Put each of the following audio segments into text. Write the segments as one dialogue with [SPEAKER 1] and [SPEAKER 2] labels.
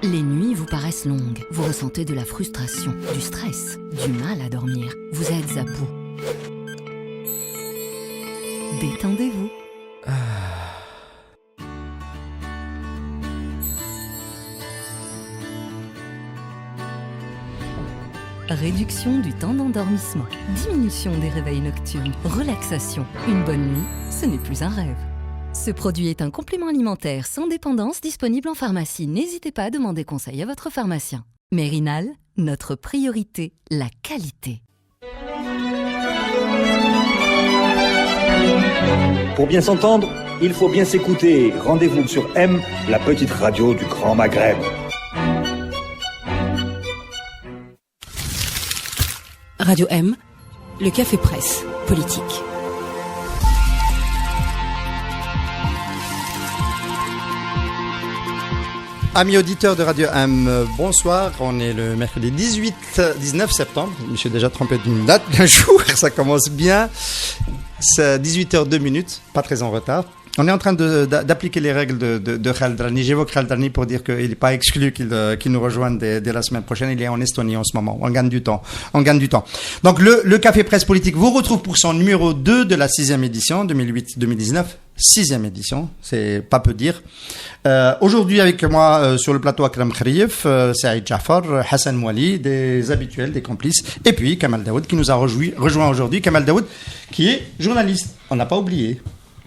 [SPEAKER 1] Les nuits vous paraissent longues, vous ressentez de la frustration, du stress, du mal à dormir, vous êtes à bout. Détendez-vous. Réduction du temps d'endormissement, diminution des réveils nocturnes, relaxation. Une bonne nuit, ce n'est plus un rêve. Ce produit est un complément alimentaire sans dépendance disponible en pharmacie. N'hésitez pas à demander conseil à votre pharmacien. Mérinal, notre priorité, la qualité.
[SPEAKER 2] Pour bien s'entendre, il faut bien s'écouter. Rendez-vous sur M, la petite radio du Grand Maghreb.
[SPEAKER 3] Radio M, le café presse, politique.
[SPEAKER 4] Amis auditeurs de Radio M, bonsoir. On est le mercredi 19 septembre. Je me suis déjà trompé d'une date, d'un jour. Ça commence bien. C'est 18h02, pas très en retard. On est en train d'appliquer les règles de Khaled Drani. J'évoque Khaled Drani pour dire qu'il n'est pas exclu qu'il nous rejoigne dès la semaine prochaine. Il est en Estonie en ce moment. On gagne du temps. Donc le Café Presse Politique vous retrouve pour son numéro 2 de la 6e édition, 2008-2019. 6e édition, c'est pas peu dire. Aujourd'hui avec moi sur le plateau Akram Khrieff, Saïd Jafar, Hassan Mouali, des habituels, des complices, et puis Kamal Daoud qui nous a rejoint aujourd'hui. Kamal Daoud qui est journaliste, on n'a pas oublié.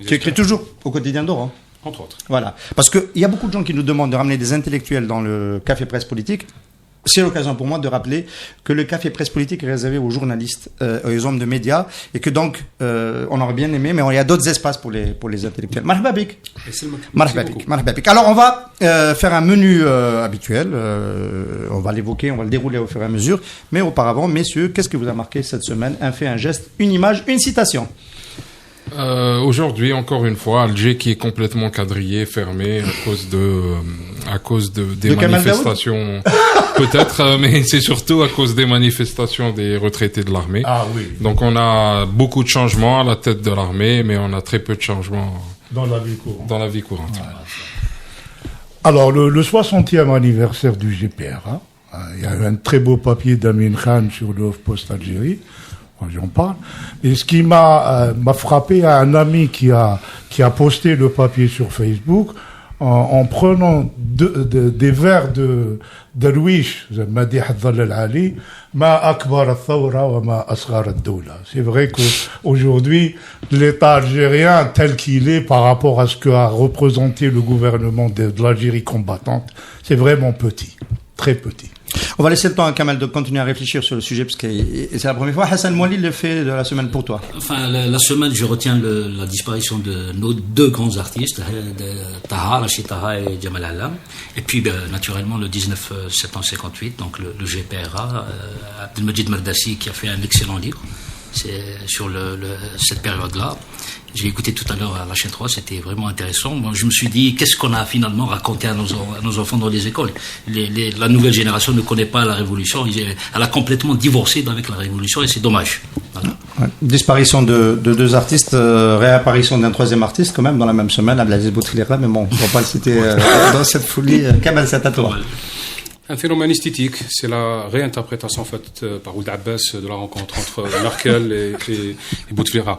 [SPEAKER 4] Tu écris toujours au quotidien d'Oran.
[SPEAKER 5] Entre autres.
[SPEAKER 4] Voilà. Parce qu'il y a beaucoup de gens qui nous demandent de ramener des intellectuels dans le Café Presse Politique. C'est l'occasion pour moi de rappeler que le Café Presse Politique est réservé aux journalistes et aux hommes de médias et que donc on aurait bien aimé, mais il y a d'autres espaces pour les intellectuels. Marhaba bik. Alors on va faire un menu habituel. On va l'évoquer, on va le dérouler au fur et à mesure. Mais auparavant, messieurs, qu'est-ce qui vous a marqué cette semaine? Un fait, un geste, une image, une citation.
[SPEAKER 5] Aujourd'hui, encore une fois, Alger qui est complètement quadrillé, fermé à cause des manifestations. Peut-être, mais c'est surtout à cause des manifestations des retraités de l'armée.
[SPEAKER 6] Ah oui.
[SPEAKER 5] Donc on a beaucoup de changements à la tête de l'armée, mais on a très peu de changements
[SPEAKER 6] dans la vie courante.
[SPEAKER 5] Ouais.
[SPEAKER 6] Alors le 60e anniversaire du GPRA, il y a eu un très beau papier d'Amin Khan sur le Post Algérie. J'en parle. Et ce qui m'a frappé, à un ami qui a posté le papier sur Facebook en prenant des vers de Darwish, Madih al-Dhal al-Ali, ma akbar al-thawra wa ma asghar al-dawla. C'est vrai qu'aujourd'hui, l'État algérien tel qu'il est par rapport à ce qu'a représenté le gouvernement de l'Algérie combattante, c'est vraiment petit, très petit.
[SPEAKER 4] On va laisser le temps à Kamal de continuer à réfléchir sur le sujet parce que c'est la première fois. Hassan Mouali, le fait de la semaine pour toi.
[SPEAKER 7] Enfin, la semaine, je retiens la disparition de nos deux grands artistes, Rachid Taha et Jamal Allam. Et puis, naturellement, le 19 septembre 58, donc le GPRA, Abdelmajid Mardassi qui a fait un excellent livre. C'est sur cette période-là. J'ai écouté tout à l'heure à la chaîne 3, c'était vraiment intéressant. Moi, je me suis dit, qu'est-ce qu'on a finalement raconté à nos enfants dans les écoles? La nouvelle génération ne connaît pas la Révolution. Elle a complètement divorcé avec la Révolution et c'est dommage. Voilà.
[SPEAKER 4] Ouais. Disparition de deux artistes, réapparition d'un troisième artiste quand même dans la même semaine, Abdelaziz Bouteflika, mais bon, on ne va pas le citer dans cette folie. Kamal, c'est à toi.
[SPEAKER 5] Un phénomène esthétique, c'est la réinterprétation faite par Ould Abbas de la rencontre entre Merkel et Bouteflika.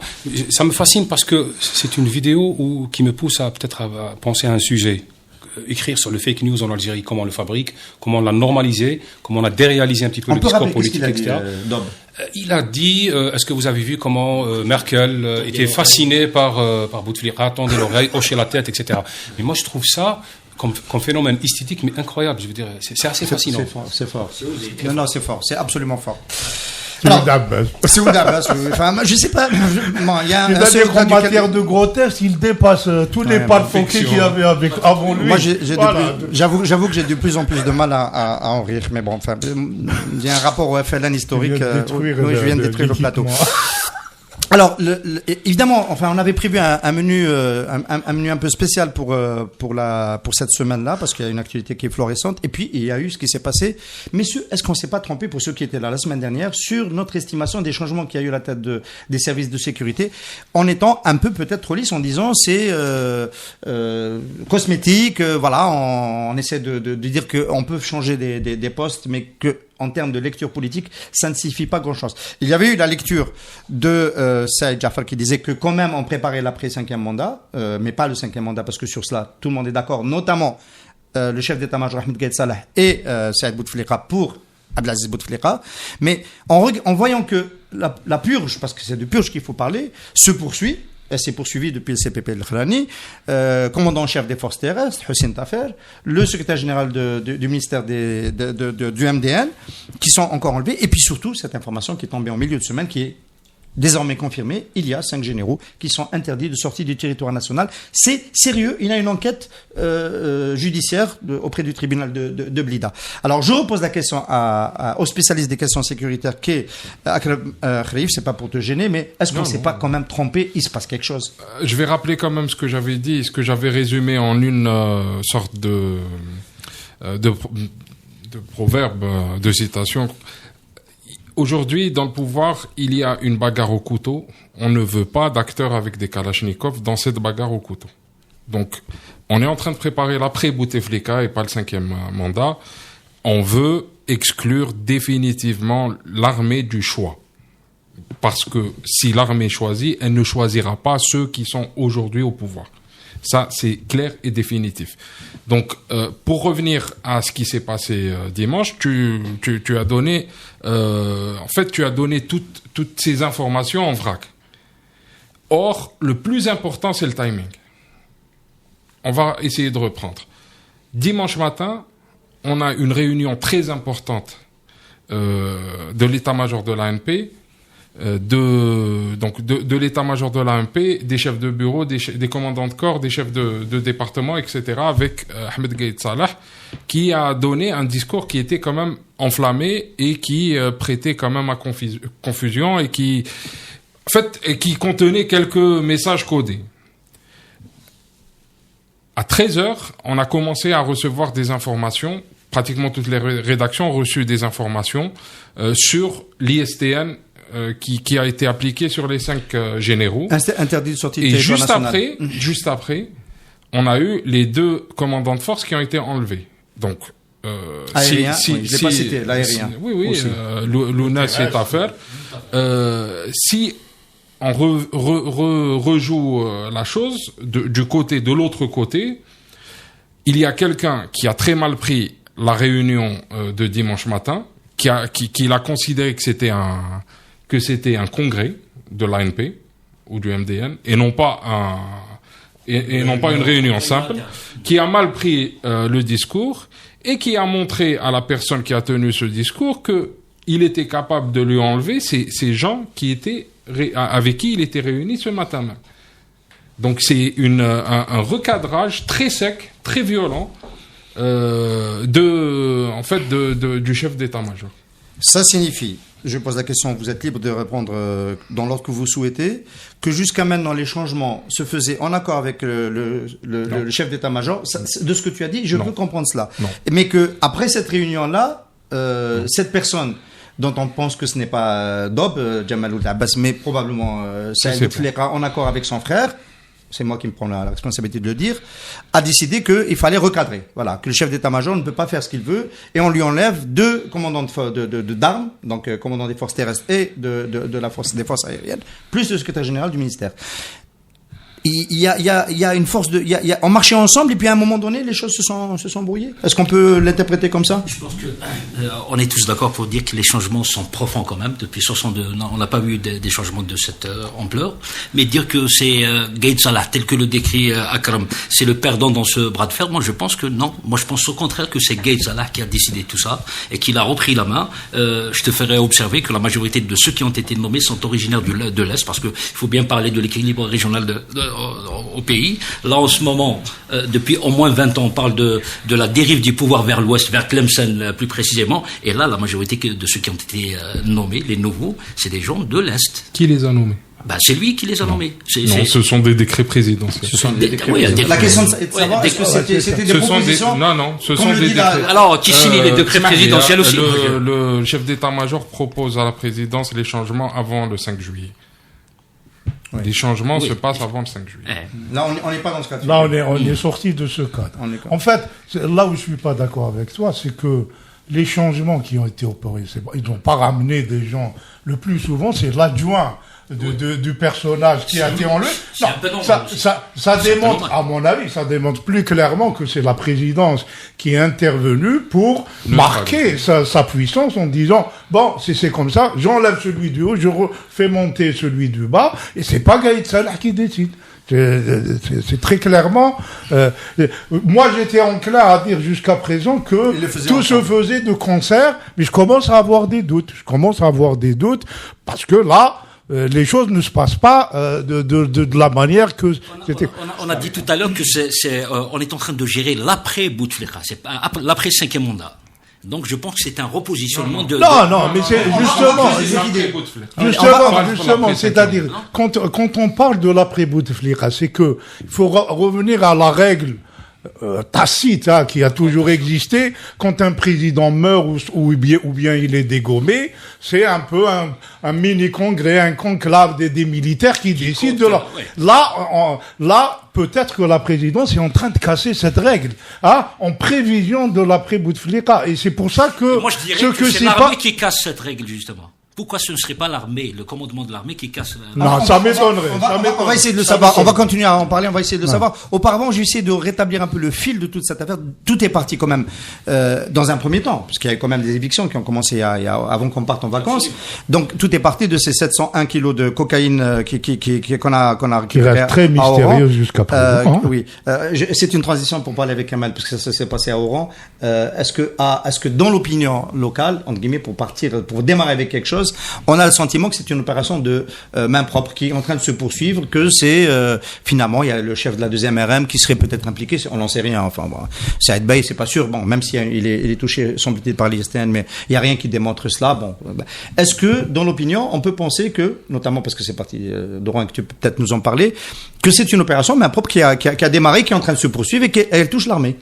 [SPEAKER 5] Ça me fascine parce que c'est une vidéo qui me pousse à peut-être à penser à un sujet. Écrire sur le fake news en Algérie, comment on le fabrique, comment on l'a normalisé, comment on a déréalisé un petit peu le discours politique, etc. Il a dit, est-ce que vous avez vu comment Merkel était fascinée par Bouteflika, tendait l'oreille, hochait la tête, etc. Mais moi je trouve ça comme phénomène esthétique, mais incroyable, je veux dire, c'est assez fascinant.
[SPEAKER 4] C'est fort. Non, c'est fort, c'est absolument fort.
[SPEAKER 6] C'est
[SPEAKER 4] Ould Abbas. Enfin, je sais pas. Il y a
[SPEAKER 6] en matière de grotesque, il dépasse tous les palfoqués qu'il y avait avant lui.
[SPEAKER 4] Moi, j'avoue que j'ai de plus en plus de mal à en rire, mais bon, enfin, il y a un rapport au FLN historique où je viens de détruire le plateau. Alors, évidemment, enfin, on avait prévu un menu un peu spécial pour cette semaine-là, parce qu'il y a une actualité qui est florissante. Et puis, il y a eu ce qui s'est passé. Messieurs, est-ce qu'on s'est pas trompé, pour ceux qui étaient là la semaine dernière, sur notre estimation des changements qu'il y a eu à la tête des services de sécurité, en étant un peu peut-être trop lisse, en disant c'est cosmétique, voilà, on essaie de dire qu'on peut changer des postes, mais que en termes de lecture politique, ça ne signifie pas grand-chose. Il y avait eu la lecture de Saïd Jafar qui disait que quand même on préparait l'après-5e mandat, mais pas le 5e mandat, parce que sur cela, tout le monde est d'accord, notamment le chef d'état-major Ahmed Gaïd Salah et Saïd Bouteflika pour Abdelaziz Bouteflika. Mais en voyant que la purge, parce que c'est de purge qu'il faut parler, se poursuit. Elle s'est poursuivie depuis le CPP El-Khrani, commandant-chef des forces terrestres, Hussein Tafer, le secrétaire général du ministère du MDN, qui sont encore enlevés, et puis surtout cette information qui est tombée en milieu de semaine, qui est désormais confirmée, il y a 5 généraux qui sont interdits de sortie du territoire national. C'est sérieux, il y a une enquête judiciaire auprès du tribunal de Blida. Alors je repose la question au spécialiste des questions sécuritaires qui est Akram Khrif, c'est pas pour te gêner, mais est-ce qu'on s'est pas quand même trompé? Il se passe quelque chose.
[SPEAKER 8] Je vais rappeler quand même ce que j'avais dit, ce que j'avais résumé en une sorte de proverbe, de citation. Aujourd'hui, dans le pouvoir, il y a une bagarre au couteau. On ne veut pas d'acteurs avec des kalachnikovs dans cette bagarre au couteau. Donc, on est en train de préparer l'après-Bouteflika et pas le 5e mandat. On veut exclure définitivement l'armée du choix. Parce que si l'armée choisit, elle ne choisira pas ceux qui sont aujourd'hui au pouvoir. Ça, c'est clair et définitif. Donc, pour revenir à ce qui s'est passé dimanche, tu as donné, en fait, tu as donné toutes ces informations en vrac. Or, le plus important, c'est le timing. On va essayer de reprendre. Dimanche matin, on a une réunion très importante de l'état-major de l'ANP, de l'état-major de l'ANP, des chefs de bureau, des commandants de corps, des chefs de département, etc., avec Ahmed Gaïd Salah, qui a donné un discours qui était quand même enflammé et qui prêtait quand même à confusion et qui contenait quelques messages codés. À 13h, on a commencé à recevoir des informations. Pratiquement toutes les rédactions ont reçu des informations sur l'ISTN qui a été appliqué sur les 5 généraux. Interdit de sortie de territoire national. Et juste après, on a eu les 2 commandants de force qui ont été enlevés. Donc,
[SPEAKER 4] aérien, je l'ai pas cité, l'aérien.
[SPEAKER 8] L'UNES est à faire. Si on rejoue la chose de l'autre côté, il y a quelqu'un qui a très mal pris la réunion de dimanche matin, qui l'a considéré que c'était un congrès de l'ANP ou du MDN et non pas une réunion simple, qui a mal pris le discours et qui a montré à la personne qui a tenu ce discours qu'il était capable de lui enlever ces gens avec qui il était réuni ce matin même. Donc c'est un recadrage très sec, très violent du chef d'état-major.
[SPEAKER 4] Ça signifie, je pose la question, vous êtes libre de répondre dans l'ordre que vous souhaitez, que jusqu'à maintenant les changements se faisaient en accord avec le chef d'état-major. De ce que tu as dit, je peux comprendre cela. Non. Mais que après cette réunion-là, cette personne dont on pense que ce n'est pas Dob, Jamal Abbas, mais probablement Saïd Bouteflika, en accord avec son frère, c'est moi qui me prends la responsabilité de le dire, a décidé qu'il fallait recadrer. Voilà, que le chef d'état-major ne peut pas faire ce qu'il veut, et on lui enlève 2 commandants d'armes, donc commandant des forces terrestres et des forces aériennes, plus le secrétaire général du ministère. Il y a une force on marchait ensemble et puis à un moment donné les choses se sont brouillées. Est-ce qu'on peut l'interpréter comme ça?
[SPEAKER 7] Je pense que on est tous d'accord pour dire que les changements sont profonds quand même. Depuis 62, on n'a pas eu des changements de cette ampleur, mais dire que c'est Gaïd Salah tel que le décrit Akram, c'est le perdant dans ce bras de fer. Moi je pense que non. Moi je pense au contraire que c'est Gaïd Salah qui a décidé tout ça et qu'il a repris la main. Je te ferai observer que la majorité de ceux qui ont été nommés sont originaires de l'Est, parce que il faut bien parler de l'équilibre régional au pays. Là, en ce moment, depuis au moins 20 ans, on parle de la dérive du pouvoir vers l'ouest, vers Tlemcen plus précisément. Et là, la majorité de ceux qui ont été nommés, les nouveaux, c'est des gens de l'Est.
[SPEAKER 8] Qui les a nommés?
[SPEAKER 7] C'est lui qui les a nommés.
[SPEAKER 8] Non, ce sont des décrets présidentiels.
[SPEAKER 4] Ce sont des décrets.
[SPEAKER 7] La
[SPEAKER 4] question est de savoir est-ce que c'était des propositions.
[SPEAKER 8] Non, ce sont des décrets.
[SPEAKER 7] Alors, qui signe les décrets présidentiels aussi?
[SPEAKER 8] Le chef d'état-major propose à la présidence les changements avant le 5 juillet. Oui. Les changements se passent avant le 5 juillet.
[SPEAKER 4] Là, on n'est pas dans ce cadre.
[SPEAKER 6] Là, on est sorti de ce cadre. En fait, là où je suis pas d'accord avec toi, c'est que les changements qui ont été opérés, ils n'ont pas ramené des gens. Le plus souvent, c'est l'adjoint du personnage qui a été en lui. Non, ça démontre, à mon avis, ça démontre plus clairement que c'est la présidence qui est intervenue pour marquer sa puissance en disant, bon, si c'est comme ça, j'enlève celui du haut, je fais monter celui du bas, et c'est pas Gaïd Salah qui décide. C'est très clairement. Moi, j'étais enclin à dire jusqu'à présent que tout se faisait de concert, mais je commence à avoir des doutes. Parce que là, les choses ne se passent pas de la manière que c'était.
[SPEAKER 7] On a dit tout à l'heure que on est en train de gérer l'après Bouteflika, c'est pas l'après 5e mandat. Donc je pense que c'est un repositionnement de...
[SPEAKER 6] Non, mais c'est justement, c'est-à-dire, quand on parle de l'après-Bouteflika, c'est que il faut revenir à la règle tacite qui a toujours existé. Quand un président meurt ou bien il est dégommé, c'est un peu un mini-congrès, un conclave des militaires qui décident de là, peut-être que la présidence est en train de casser cette règle, en prévision de l'après-Bouteflika. Et c'est pour ça que...
[SPEAKER 7] Moi, je dirais que c'est l'armée qui casse cette règle, justement. Pourquoi ce ne serait pas l'armée, le commandement de l'armée qui casse...
[SPEAKER 6] Non, ça m'étonnerait.
[SPEAKER 4] On va essayer de le savoir. On va continuer à en parler. On va essayer de le savoir. Auparavant, j'ai essayé de rétablir un peu le fil de toute cette affaire. Tout est parti quand même dans un premier temps, parce qu'il y a quand même des évictions qui ont commencé avant qu'on parte en vacances. Donc tout est parti de ces 701 kilos de cocaïne qu'on a récupéré.
[SPEAKER 6] C'est très mystérieux jusqu'à présent.
[SPEAKER 4] Oui. C'est une transition pour parler avec Kamal, parce que ça s'est passé à Oran. Est-ce que dans l'opinion locale, entre guillemets, pour démarrer avec quelque chose, on a le sentiment que c'est une opération de main propre qui est en train de se poursuivre, que c'est finalement il y a le chef de la 2e RM qui serait peut-être impliqué, on n'en sait rien. Enfin bon, Saïd Bey, c'est pas sûr. Bon, même si il est touché semble-t-il par l'ISTN, mais il y a rien qui démontre cela. Bon, est-ce que dans l'opinion on peut penser que, notamment parce que c'est parti d'Oran et que tu peux peut-être nous en parler, que c'est une opération main propre qui a démarré, qui est en train de se poursuivre et qu'elle touche l'armée?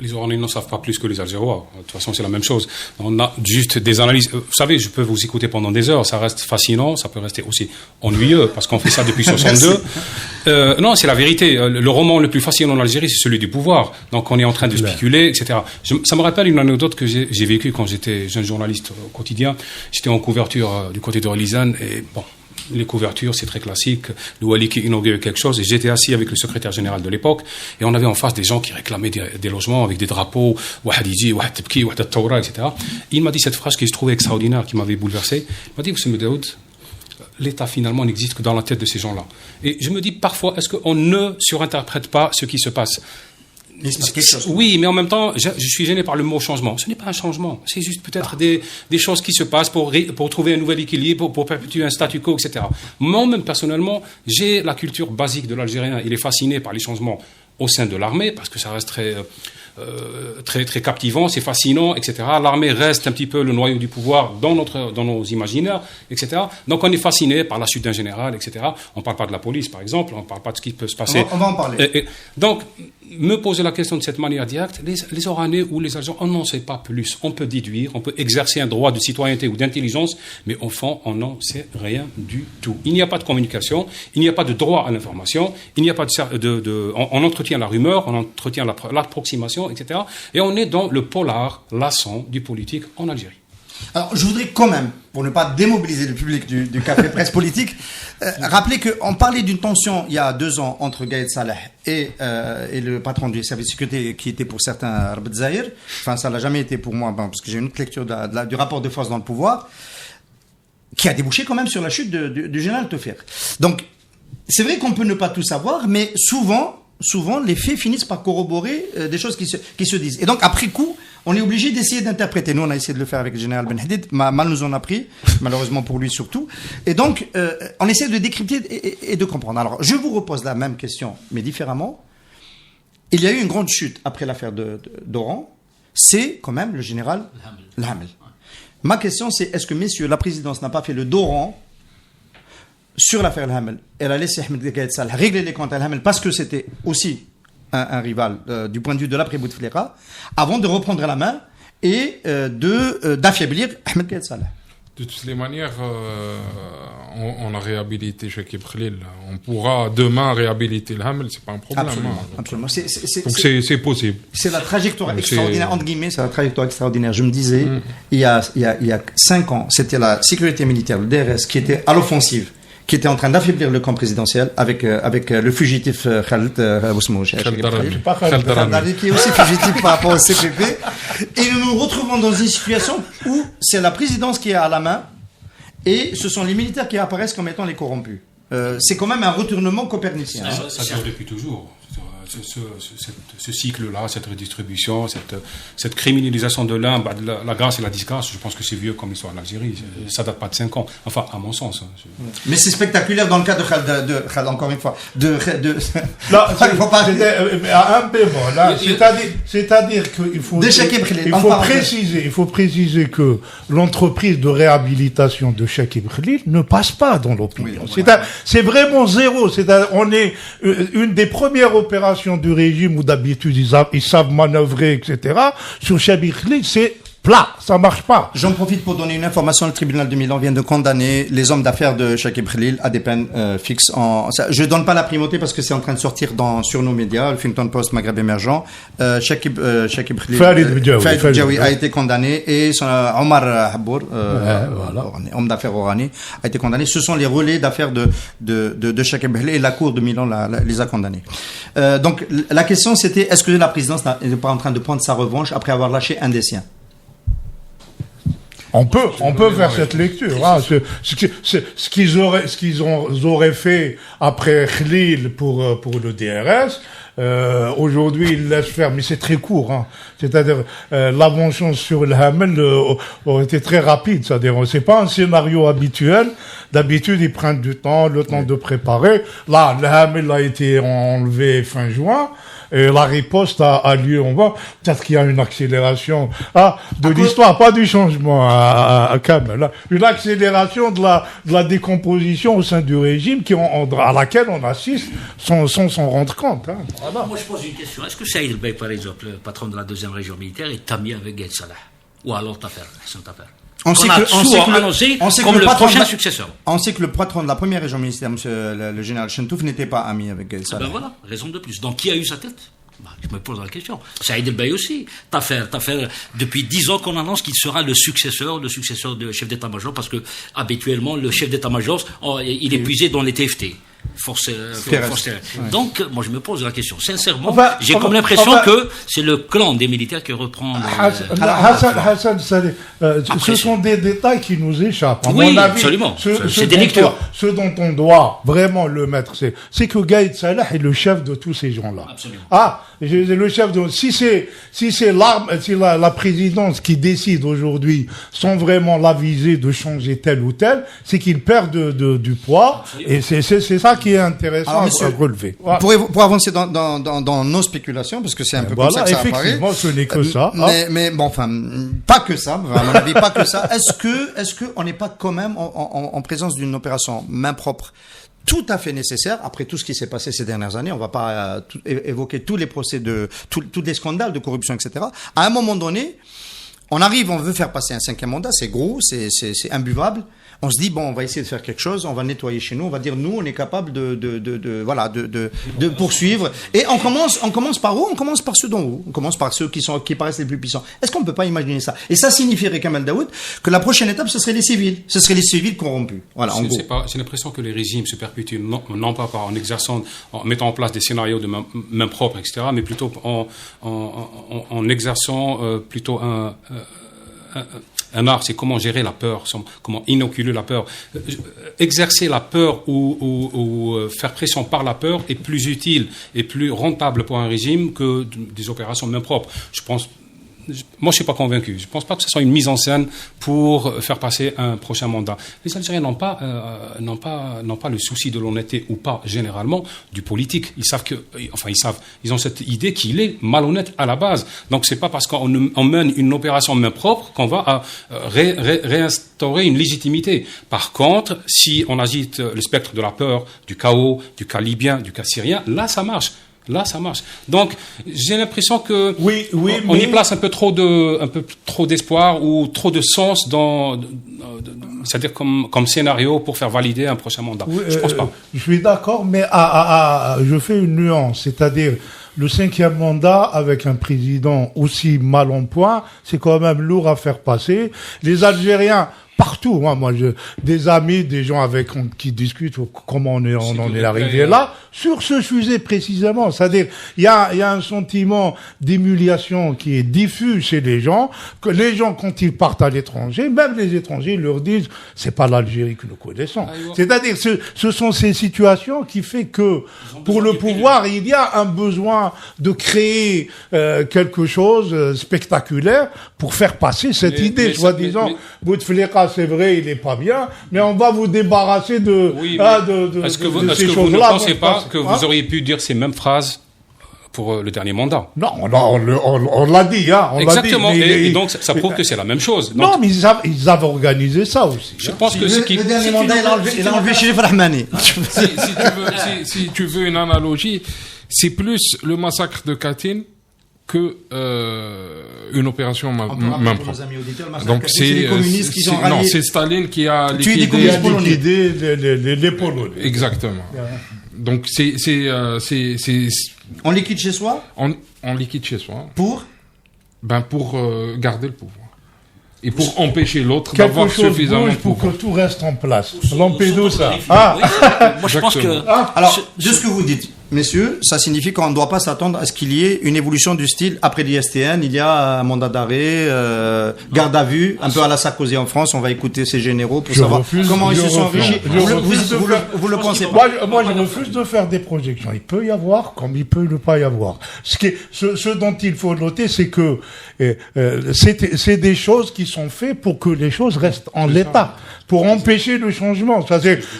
[SPEAKER 5] Les Oranais n'en savent pas plus que les Algérois. De toute façon, c'est la même chose. On a juste des analyses. Vous savez, je peux vous écouter pendant des heures. Ça reste fascinant. Ça peut rester aussi ennuyeux parce qu'on fait ça depuis 62. Non, c'est la vérité. Le roman le plus fascinant en Algérie, c'est celui du pouvoir. Donc, on est en train de spéculer, etc. Ça me rappelle une anecdote que j'ai vécue quand j'étais jeune journaliste au quotidien. J'étais en couverture du côté de Relizane et bon. Les couvertures, c'est très classique. Le Wali qui inaugurait quelque chose. Et j'étais assis avec le secrétaire général de l'époque. Et on avait en face des gens qui réclamaient des logements avec des drapeaux. Wahad Iji, Wahad Tebki, Wahad Taura, etc. Et il m'a dit cette phrase que je trouvais extraordinaire, qui m'avait bouleversé. Il m'a dit, vous savez, Daoud, l'État finalement n'existe que dans la tête de ces gens-là. Et je me dis parfois, est-ce qu'on ne surinterprète pas ce qui se passe? Oui, mais en même temps, je suis gêné par le mot changement. Ce n'est pas un changement, c'est juste peut-être des choses qui se passent pour trouver un nouvel équilibre, pour perpétuer un statu quo, etc. Moi-même, personnellement, j'ai la culture basique de l'Algérien. Il est fasciné par les changements au sein de l'armée, parce que ça reste très captivant, c'est fascinant, etc. L'armée reste un petit peu le noyau du pouvoir dans nos imaginaires, etc. Donc on est fasciné par la chute d'un général, etc. On ne parle pas de la police, par exemple, on ne parle pas de ce qui peut se passer.
[SPEAKER 4] On va en parler.
[SPEAKER 5] Donc, me poser la question de cette manière directe, les Oranais ou les Algériens, on n'en sait pas plus. On peut déduire, on peut exercer un droit de citoyenneté ou d'intelligence, mais au fond, on n'en sait rien du tout. Il n'y a pas de communication, il n'y a pas de droit à l'information, il n'y a pas on entretient la rumeur, on entretient l'approximation, etc. Et on est dans le polar lassant du politique en Algérie.
[SPEAKER 4] Alors, je voudrais quand même, pour ne pas démobiliser le public du Café Presse Politique, rappeler qu'on parlait d'une tension il y a 2 ans entre Gaïd Salah et le patron du service de sécurité qui était pour certains Rabet Zahir. Enfin, ça l'a jamais été pour moi, parce que j'ai une autre lecture du rapport de force dans le pouvoir, qui a débouché quand même sur la chute du général Teufer. Donc, c'est vrai qu'on peut ne pas tout savoir, mais souvent, les faits finissent par corroborer des choses qui se disent. Et donc, après coup, on est obligé d'essayer d'interpréter. Nous, on a essayé de le faire avec le général Ben Hadid. Mal nous en a pris, malheureusement pour lui surtout. Et donc, on essaie de décrypter et de comprendre. Alors, je vous repose la même question, mais différemment. Il y a eu une grande chute après l'affaire d'Oran. C'est quand même le général L'Hamel. Ma question, c'est est-ce que, messieurs, la présidence n'a pas fait le d'Oran sur l'affaire Al-Hamel. Elle a laissé Ahmed Gaïd Salah régler les comptes à Al-Hamel parce que c'était aussi un rival du point de vue de l'après-Bouteflika, avant de reprendre la main et d'affaiblir Ahmed Gaïd Salah.
[SPEAKER 8] De toutes les manières, on a réhabilité Chakib Khalil. On pourra demain réhabiliter le Hamel, c'est pas un problème.
[SPEAKER 4] Absolument.
[SPEAKER 8] Donc c'est possible.
[SPEAKER 4] C'est la trajectoire extraordinaire, entre guillemets, c'est la trajectoire extraordinaire. Je me disais, il y a 5 ans, c'était la sécurité militaire, le DRS, qui était à l'offensive, qui était en train d'affaiblir le camp présidentiel avec le fugitif Khaled Darani, qui est aussi fugitif par rapport au CPP. Et nous nous retrouvons dans une situation où c'est la présidence qui est à la main et ce sont les militaires qui apparaissent comme étant les corrompus. C'est quand même un retournement copernicien.
[SPEAKER 5] Ça dure depuis toujours. Ce cycle-là, cette redistribution, cette criminalisation de l'un, de la grâce et la disgrâce, je pense que c'est vieux comme l'histoire de l'Algérie. Ça date pas de 5 ans. Enfin, à mon sens.
[SPEAKER 4] Mais c'est spectaculaire dans le cas de Khaled, encore une fois.
[SPEAKER 6] Là, c'était un paiement. Là, c'est-à-dire qu'il faut préciser que l'entreprise de réhabilitation de Chakib Khalil ne passe pas dans l'opinion. Oui, voilà. C'est vraiment zéro. On est une des premières opérations du régime où d'habitude ils savent manœuvrer, etc. Sur Chakib Khalil, c'est plat, ça marche pas.
[SPEAKER 4] J'en profite pour donner une information. Le tribunal de Milan vient de condamner les hommes d'affaires de Chakib Khalil à des peines fixes. Je donne pas la primauté parce que c'est en train de sortir sur nos médias, le Huffington Post, Maghreb émergent. Chakib Khalil, Farid Bidjaoui a été condamné et Omar Habbour, homme d'affaires orani, a été condamné. Ce sont les relais d'affaires de Chakib Khalil et la cour de Milan les a condamnés. Donc la question c'était, est-ce que la présidence n'est pas en train de prendre sa revanche après avoir lâché un des siens?
[SPEAKER 6] On peut faire cette lecture. Hein. Ce qu'ils auraient fait après Khalil pour le DRS, aujourd'hui ils laissent faire, mais c'est très court. Hein. C'est-à-dire l'avention sur le Hamel aurait été très rapide. C'est-à-dire c'est pas un scénario habituel. D'habitude ils prennent du temps, le temps de préparer. Là, le Hamel a été enlevé fin juin. Et la riposte a lieu, on voit, peut-être qu'il y a une accélération de l'histoire, pas du changement à Kamel, une accélération de la décomposition au sein du régime à laquelle on assiste sans s'en rendre compte. Hein.
[SPEAKER 7] Voilà. Moi je pose une question, est-ce que Saïd El Bey, par exemple, le patron de la deuxième région militaire, est ami avec Gaïd Salah? Ou alors Hassan Tafer?
[SPEAKER 4] On sait
[SPEAKER 7] comme le prochain successeur.
[SPEAKER 4] On sait que le patron de la première région militaire, monsieur le général Chentouf, n'était pas ami avec Gaïd Salah.
[SPEAKER 7] Ben voilà, raison de plus. Donc qui a eu sa tête? Je me pose la question. Saïd El Bey aussi. Tafer, depuis 10 ans qu'on annonce qu'il sera le successeur de chef d'état-major, parce que habituellement le chef d'état-major, il est puisé dans les TFT. Force. Donc, moi, je me pose la question. Sincèrement, j'ai comme l'impression que c'est le clan des militaires qui reprend.
[SPEAKER 6] Hassan, ce sont des détails qui nous échappent. À mon avis,
[SPEAKER 7] absolument. C'est des lectures.
[SPEAKER 6] Ce dont on doit vraiment le mettre, c'est que Gaïd Salah est le chef de tous ces gens-là.
[SPEAKER 7] Absolument.
[SPEAKER 6] Le chef de. Si c'est la présidence qui décide aujourd'hui, sans vraiment l'aviser de changer tel ou tel, c'est qu'il perd du poids. Absolument. Et c'est ça qui est intéressant à relever.
[SPEAKER 4] Voilà. Pour avancer dans nos spéculations, parce que c'est un peu comme ça que ça apparaît.
[SPEAKER 6] Effectivement, ce n'est que ça.
[SPEAKER 4] Mais bon, enfin, pas que ça, à mon avis, pas que ça. Est-ce que on n'est pas quand même en présence d'une opération main propre tout à fait nécessaire, après tout ce qui s'est passé ces dernières années, on va pas évoquer tous les procès tous les scandales de corruption, etc. À un moment donné, on veut faire passer un 5e mandat, c'est gros, c'est imbuvable. On se dit, bon, on va essayer de faire quelque chose, on va nettoyer chez nous, on va dire, nous, on est capable de poursuivre. Et on commence par où? On commence par ceux d'en haut. On commence par ceux qui paraissent les plus puissants. Est-ce qu'on ne peut pas imaginer ça? Et ça signifierait, Kamel Daoud, que la prochaine étape, ce serait les civils. Ce serait les civils corrompus. Voilà, en gros.
[SPEAKER 5] J'ai l'impression que les régimes se perpétuent, non pas en mettant en place des scénarios de main propre, etc., mais plutôt en exerçant plutôt un art, c'est comment gérer la peur, comment inoculer la peur. Exercer la peur ou faire pression par la peur est plus utile et plus rentable pour un régime que des opérations main propre. Je pense moi, je suis pas convaincu. Je pense pas que ce soit une mise en scène pour faire passer un prochain mandat. Les Algériens n'ont pas le souci de l'honnêteté ou pas, généralement, du politique. Ils ont cette idée qu'il est malhonnête à la base. Donc, c'est pas parce qu'on mène une opération main propre qu'on va réinstaurer une légitimité. Par contre, si on agite le spectre de la peur, du chaos, du cas libyen, du cas syrien, là, ça marche. Donc, j'ai l'impression que on y place un peu trop d'espoir ou trop de sens c'est-à-dire comme scénario pour faire valider un prochain mandat. Je pense pas.
[SPEAKER 6] Je suis d'accord, mais je fais une nuance, c'est-à-dire le 5e mandat avec un président aussi mal en point, c'est quand même lourd à faire passer. Les Algériens partout, des amis, des gens avec qui discutent comment on en est arrivé là, sur ce sujet précisément. C'est-à-dire, il y a un sentiment d'émulation qui est diffus chez les gens, que les gens, quand ils partent à l'étranger, même les étrangers, ils leur disent, c'est pas l'Algérie que nous connaissons. C'est-à-dire, ce sont ces situations qui fait que, pour le pouvoir, il y a un besoin de créer quelque chose spectaculaire pour faire passer cette idée, soi-disant, Bouteflika, c'est vrai, il est pas bien, mais on va vous débarrasser de
[SPEAKER 5] Est-ce que vous ne pensez pas que vous auriez pu dire ces mêmes phrases pour le dernier mandat?
[SPEAKER 6] Non, on l'a dit,
[SPEAKER 5] Exactement.
[SPEAKER 6] On l'a dit,
[SPEAKER 5] et donc, ça prouve que c'est la même chose. Donc,
[SPEAKER 6] non, mais ils avaient organisé ça aussi.
[SPEAKER 5] Je pense que
[SPEAKER 4] le dernier mandat, il a enlevé Chérif Rahmani.
[SPEAKER 8] Si tu veux une analogie, c'est plus le massacre de Katyn que une opération main propre. Donc c'est les communistes qui sont ralliés. Non, c'est Staline qui a
[SPEAKER 6] liquidé les Polonais.
[SPEAKER 8] Exactement. Donc c'est
[SPEAKER 4] on liquide chez soi.
[SPEAKER 8] On liquide chez soi.
[SPEAKER 4] Pour
[SPEAKER 8] garder le pouvoir. Et pour empêcher l'autre d'avoir suffisamment de pouvoir.
[SPEAKER 6] Pour que tout reste en place. Lampedusa.
[SPEAKER 7] Moi, je pense que...
[SPEAKER 4] Alors, de ce que vous dites, messieurs, ça signifie qu'on ne doit pas s'attendre à ce qu'il y ait une évolution du style. Après l'ISTN, il y a un mandat d'arrêt, garde à vue, un peu à la Sarkozy en France. On va écouter ces généraux pour savoir comment ils se sont enrichis. Vous le pensez pas?
[SPEAKER 6] Moi, je refuse de faire des projections. Il peut y avoir, comme il peut ne pas y avoir. Ce dont il faut noter, c'est que c'est des choses qui sont faites pour que les choses restent en l'état, pour empêcher le changement.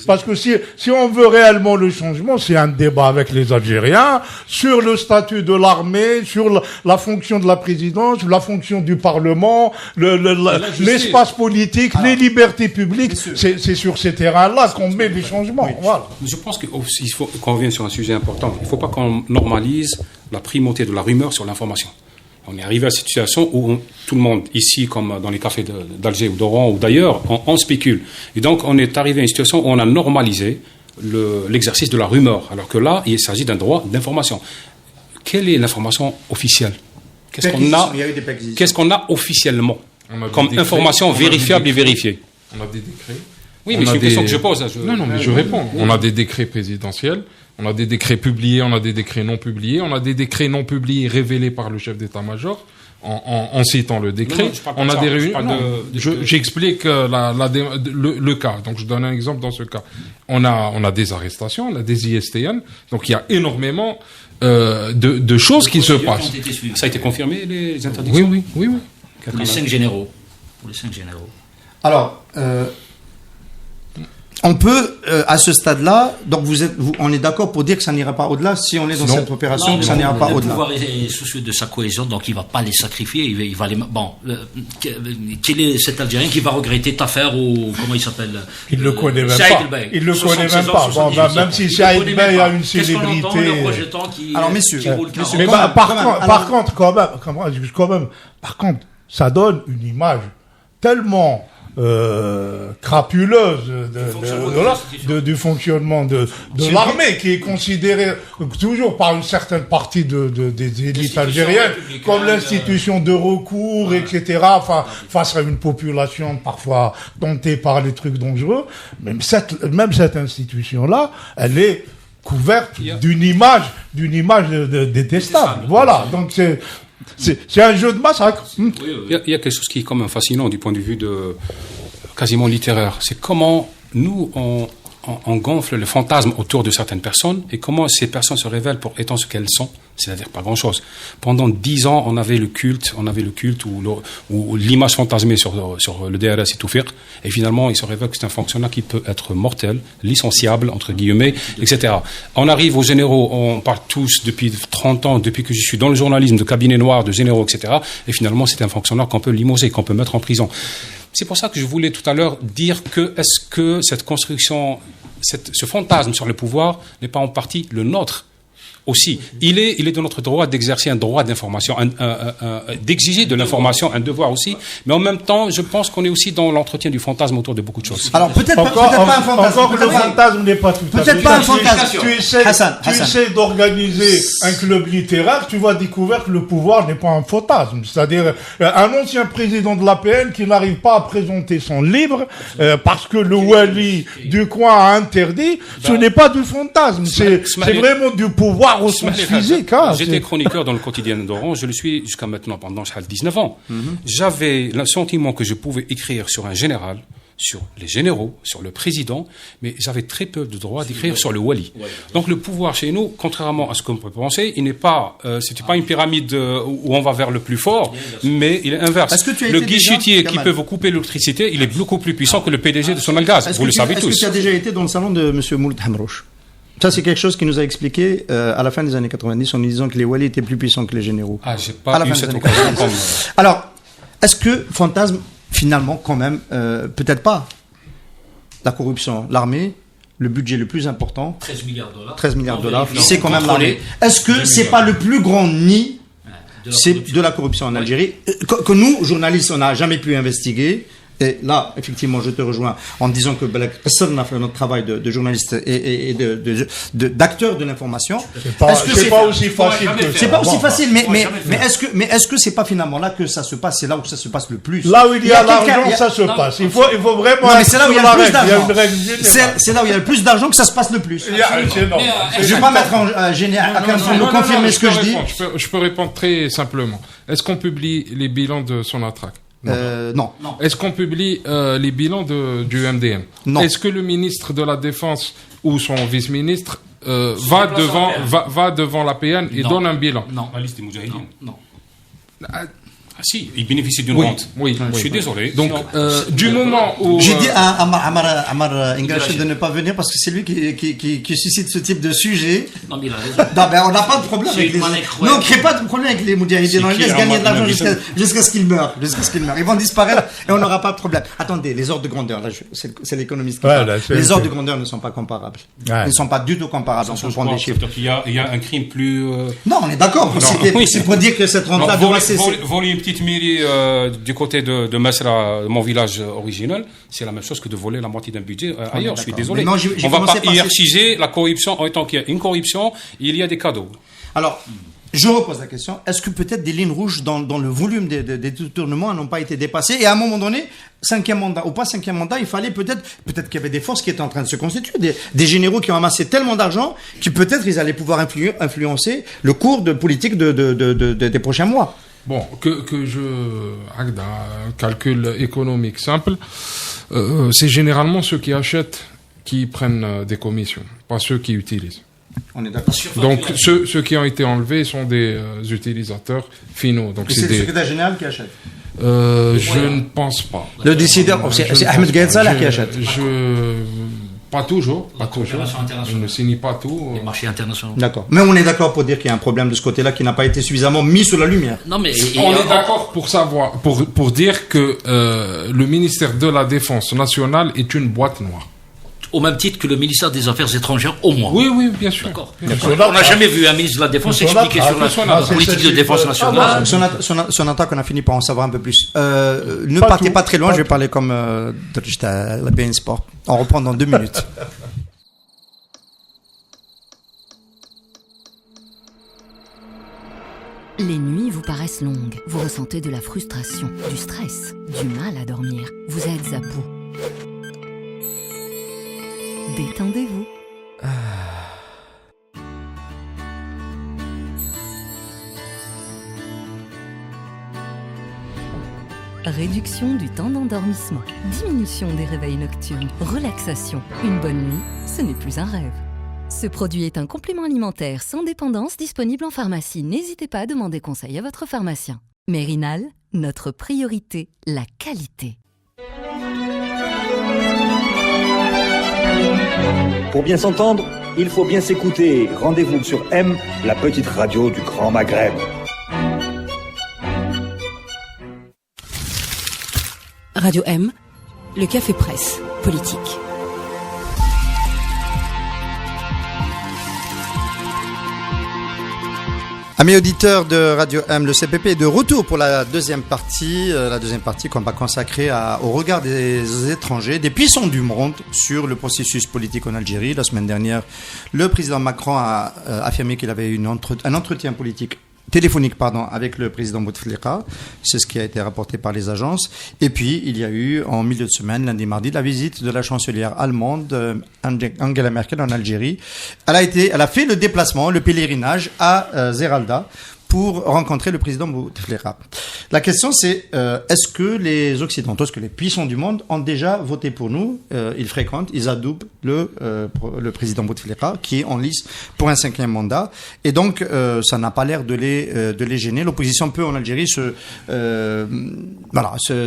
[SPEAKER 6] Parce que si on veut réellement le changement, c'est un débat avec les Algériens sur le statut de l'armée, sur la fonction de la présidence, la fonction du Parlement, l'espace politique, les libertés publiques. C'est sur ces terrains-là qu'on met les changements. Voilà.
[SPEAKER 5] Je pense qu'il faut qu'on revienne sur un sujet important. Il ne faut pas qu'on normalise la primauté de la rumeur sur l'information. On est arrivé à cette situation où tout le monde, ici comme dans les cafés d'Alger ou d'Oran ou d'ailleurs, on spécule. Et donc on est arrivé à une situation où on a normalisé l'exercice de la rumeur, alors que là, il s'agit d'un droit d'information. Quelle est l'information officielle? Qu'est-ce qu'on a officiellement comme information vérifiable et vérifiée?
[SPEAKER 8] On a des décrets.
[SPEAKER 5] Oui, mais c'est une question que je pose.
[SPEAKER 8] Non, mais je réponds. On a des décrets présidentiels, on a des décrets publiés, on a des décrets non publiés, on a des décrets non publiés révélés par le chef d'état-major. En citant le décret, on a des réunions. J'explique le cas. Donc, je donne un exemple dans ce cas. On a des arrestations, on a des ISTN. Donc, il y a énormément de choses qui se passent.
[SPEAKER 5] Ça a été confirmé, les interdictions?
[SPEAKER 8] Oui.
[SPEAKER 7] Pour les 5 généraux.
[SPEAKER 4] Alors, on peut, à ce stade-là, donc on est d'accord pour dire que ça n'ira pas au-delà si on est dans cette opération, que ça n'ira pas au-delà.
[SPEAKER 7] Le pouvoir est soucieux de sa cohésion, donc il va pas les sacrifier. Il va les. Bon, quel est cet Algérien qui va regretter Tafer ou comment il s'appelle?
[SPEAKER 6] Il le connaît même pas. Il le connaît même pas. Bon, même si Saïd Bey a une célébrité.
[SPEAKER 4] Alors, messieurs,
[SPEAKER 6] mais par contre, quand même, ça donne une image tellement crapuleuse du fonctionnement de l'armée, qui est considérée toujours par une certaine partie des élites algériennes comme l'institution de recours, etc. Enfin, face à une population parfois tentée par les trucs dangereux. Même cette institution-là, elle est couverte d'une image détestable. Voilà. Donc c'est un jeu de massacre.
[SPEAKER 5] Il y a quelque chose qui est quand même fascinant du point de vue quasiment littéraire. C'est comment nous, on gonfle le fantasme autour de certaines personnes et comment ces personnes se révèlent pour étant ce qu'elles sont, c'est-à-dire pas grand-chose. Pendant 10 ans, on avait le culte ou l'image fantasmée sur le DRS et Toufiq, et finalement, il se révèle que c'est un fonctionnaire qui peut être mortel, licenciable, entre guillemets, etc. On arrive aux généraux, on parle tous depuis 30 ans, depuis que je suis dans le journalisme, de cabinet noir, de généraux, etc. Et finalement, c'est un fonctionnaire qu'on peut limoger, qu'on peut mettre en prison. C'est pour ça que je voulais tout à l'heure dire que est-ce que cette construction, ce fantasme sur le pouvoir n'est pas en partie le nôtre aussi. Il est de notre droit d'exercer un droit d'information, d'exiger de l'information, un devoir aussi, mais en même temps, je pense qu'on est aussi dans l'entretien du fantasme autour de beaucoup de choses.
[SPEAKER 6] Alors peut-être pas un fantasme. Encore que le fantasme n'est pas tout à fait.
[SPEAKER 9] Peut-être pas un fantasme.
[SPEAKER 6] Tu essaies d'organiser un club littéraire, tu vas découvrir que le pouvoir n'est pas un fantasme. C'est-à-dire un ancien président de l'APN qui n'arrive pas à présenter son livre parce que le Wali du coin a interdit, ce n'est pas du fantasme, c'est vraiment du pouvoir au sens physique.
[SPEAKER 5] J'étais chroniqueur dans le quotidien d'Orange, je le suis jusqu'à maintenant pendant 19 ans. J'avais le sentiment que je pouvais écrire sur un général, sur les généraux, sur le président, mais j'avais très peu de droit d'écrire sur le Wali. Donc le pouvoir chez nous, contrairement à ce qu'on peut penser, il n'est pas, c'est pas une pyramide où on va vers le plus fort, mais il est inverse. Le guichetier qui peut vous couper l'électricité, il est beaucoup plus puissant que le PDG de Sonalgaz. Vous le savez tous.
[SPEAKER 4] Est-ce que tu as déjà été dans le salon de M. Mouloud Hamrouche? Ça, c'est quelque chose qui nous a expliqué à la fin des années 90 en nous disant que les Wali étaient plus puissants que les généraux.
[SPEAKER 5] Ah, j'ai pas eu cette occasion.
[SPEAKER 4] Alors, est-ce que fantasme, finalement, quand même, peut-être pas la corruption, l'armée, le budget le plus important, 13 milliards de dollars, c'est quand même l'armée. Est-ce que c'est pas le plus grand nid de la corruption en Algérie que nous, journalistes, on n'a jamais pu investiguer? Et là, effectivement, je te rejoins en disant que personne n'a fait notre travail de journaliste et d'acteur de l'information.
[SPEAKER 6] C'est pas aussi facile que ça.
[SPEAKER 4] C'est pas aussi facile, mais est-ce que c'est pas finalement là que ça se passe? C'est là où ça se passe le plus.
[SPEAKER 6] Là où il y a l'argent, ça se passe. Il faut vraiment.
[SPEAKER 4] Non, mais c'est là où il y a le plus d'argent. C'est là où il y a le plus d'argent que ça se passe le plus. Je vais pas mettre en général pour nous confirmer ce que je dis.
[SPEAKER 8] Je peux répondre très simplement. Est-ce qu'on publie les bilans de Sonatrach?
[SPEAKER 4] Non.
[SPEAKER 8] Est-ce qu'on publie les bilans du MDM?
[SPEAKER 4] Non.
[SPEAKER 8] Est-ce que le ministre de la Défense ou son vice-ministre va devant l'APN et donne un bilan?
[SPEAKER 5] Non. La liste des Moudjahidines. Non. Ah si, il bénéficie d'une rente.
[SPEAKER 8] Oui.
[SPEAKER 5] Je suis désolé.
[SPEAKER 8] Donc, du moment où...
[SPEAKER 4] J'ai dit à Amar Engaché de ne pas venir parce que c'est lui qui suscite ce type de sujet.
[SPEAKER 7] Non, mais il a raison.
[SPEAKER 4] Non, mais on n'a pas de problème avec les... Non, on crée pas de problème avec les Moudjahidines. On les laisse gagner de l'argent jusqu'à ce qu'ils meurent. Ils vont disparaître et on n'aura pas de problème. Attendez, les ordres de grandeur, là, c'est l'économiste qui parle. Les ordres de grandeur ne sont pas comparables. Ils ne sont pas du tout comparables en fonction des chiffres.
[SPEAKER 5] Il y a un crime plus...
[SPEAKER 4] Non, on est d'accord. C'est pour dire que cette rente-là doit cesser.
[SPEAKER 5] Petite mairie du côté de Masra, mon village original, c'est la même chose que de voler la moitié d'un budget ailleurs. Je suis désolé.
[SPEAKER 4] Non,
[SPEAKER 5] on ne va pas hiérarchiser la corruption en tant qu'il y a une corruption, il y a des cadeaux.
[SPEAKER 4] Alors, je repose la question. Est-ce que peut-être des lignes rouges dans le volume des détournements n'ont pas été dépassées? Et à un moment donné, 5e mandat ou pas 5e mandat, il fallait peut-être qu'il y avait des forces qui étaient en train de se constituer, des généraux qui ont amassé tellement d'argent que peut-être ils allaient pouvoir influencer le cours de politique des prochains mois.
[SPEAKER 8] Bon, que je avec un calcul économique simple, c'est généralement ceux qui achètent qui prennent des commissions, pas ceux qui utilisent.
[SPEAKER 4] On est d'accord.
[SPEAKER 8] Donc ceux qui ont été enlevés sont des utilisateurs finaux. Donc
[SPEAKER 4] c'est le secrétaire général qui achète.
[SPEAKER 8] Je ne pense pas.
[SPEAKER 4] Le décideur, c'est Ahmed Gaïd Salah qui achète.
[SPEAKER 8] Pas toujours. Je ne signe pas tout.
[SPEAKER 7] Les marchés internationaux.
[SPEAKER 4] D'accord. Mais on est d'accord pour dire qu'il y a un problème de ce côté-là qui n'a pas été suffisamment mis sous la lumière.
[SPEAKER 7] Non, mais
[SPEAKER 8] on est d'accord pour savoir, pour dire que le ministère de la Défense nationale est une boîte noire.
[SPEAKER 7] Au même titre que le ministère des Affaires étrangères, au moins.
[SPEAKER 8] Oui, bien sûr.
[SPEAKER 7] D'accord. On n'a jamais vu un ministre de la Défense expliquer sur la politique de défense nationale.
[SPEAKER 4] Son attaque, on a fini par en savoir un peu plus. Ne partez pas très loin, je vais parler comme la BN Sport. On reprend dans 2 minutes.
[SPEAKER 1] Les nuits vous paraissent longues. Vous ressentez de la frustration, du stress, du mal à dormir. Vous êtes à bout. Détendez-vous. Réduction du temps d'endormissement, diminution des réveils nocturnes, relaxation. Une bonne nuit, ce n'est plus un rêve. Ce produit est un complément alimentaire sans dépendance disponible en pharmacie. N'hésitez pas à demander conseil à votre pharmacien. Mérinal, notre priorité, la qualité.
[SPEAKER 2] Pour bien s'entendre, il faut bien s'écouter. Rendez-vous sur M, la petite radio du Grand Maghreb.
[SPEAKER 3] Radio M, le café presse, politique.
[SPEAKER 4] Amis auditeurs de Radio M, le CPP est de retour pour la deuxième partie qu'on va consacrer au regard des étrangers, des puissants du monde sur le processus politique en Algérie. La semaine dernière, le président Macron a affirmé qu'il avait eu un entretien politique téléphonique avec le président Bouteflika. C'est ce qui a été rapporté par les agences. Et puis, il y a eu, en milieu de semaine, lundi, mardi, la visite de la chancelière allemande Angela Merkel en Algérie. Elle a fait le déplacement, le pèlerinage à Zeralda pour rencontrer le président Bouteflika. La question c'est, est-ce que les Occidentaux, est-ce que les puissants du monde ont déjà voté pour nous? Ils adoubent le président Bouteflika qui est en lice pour un 5e mandat. Et donc, ça n'a pas l'air de les gêner. L'opposition peut en Algérie se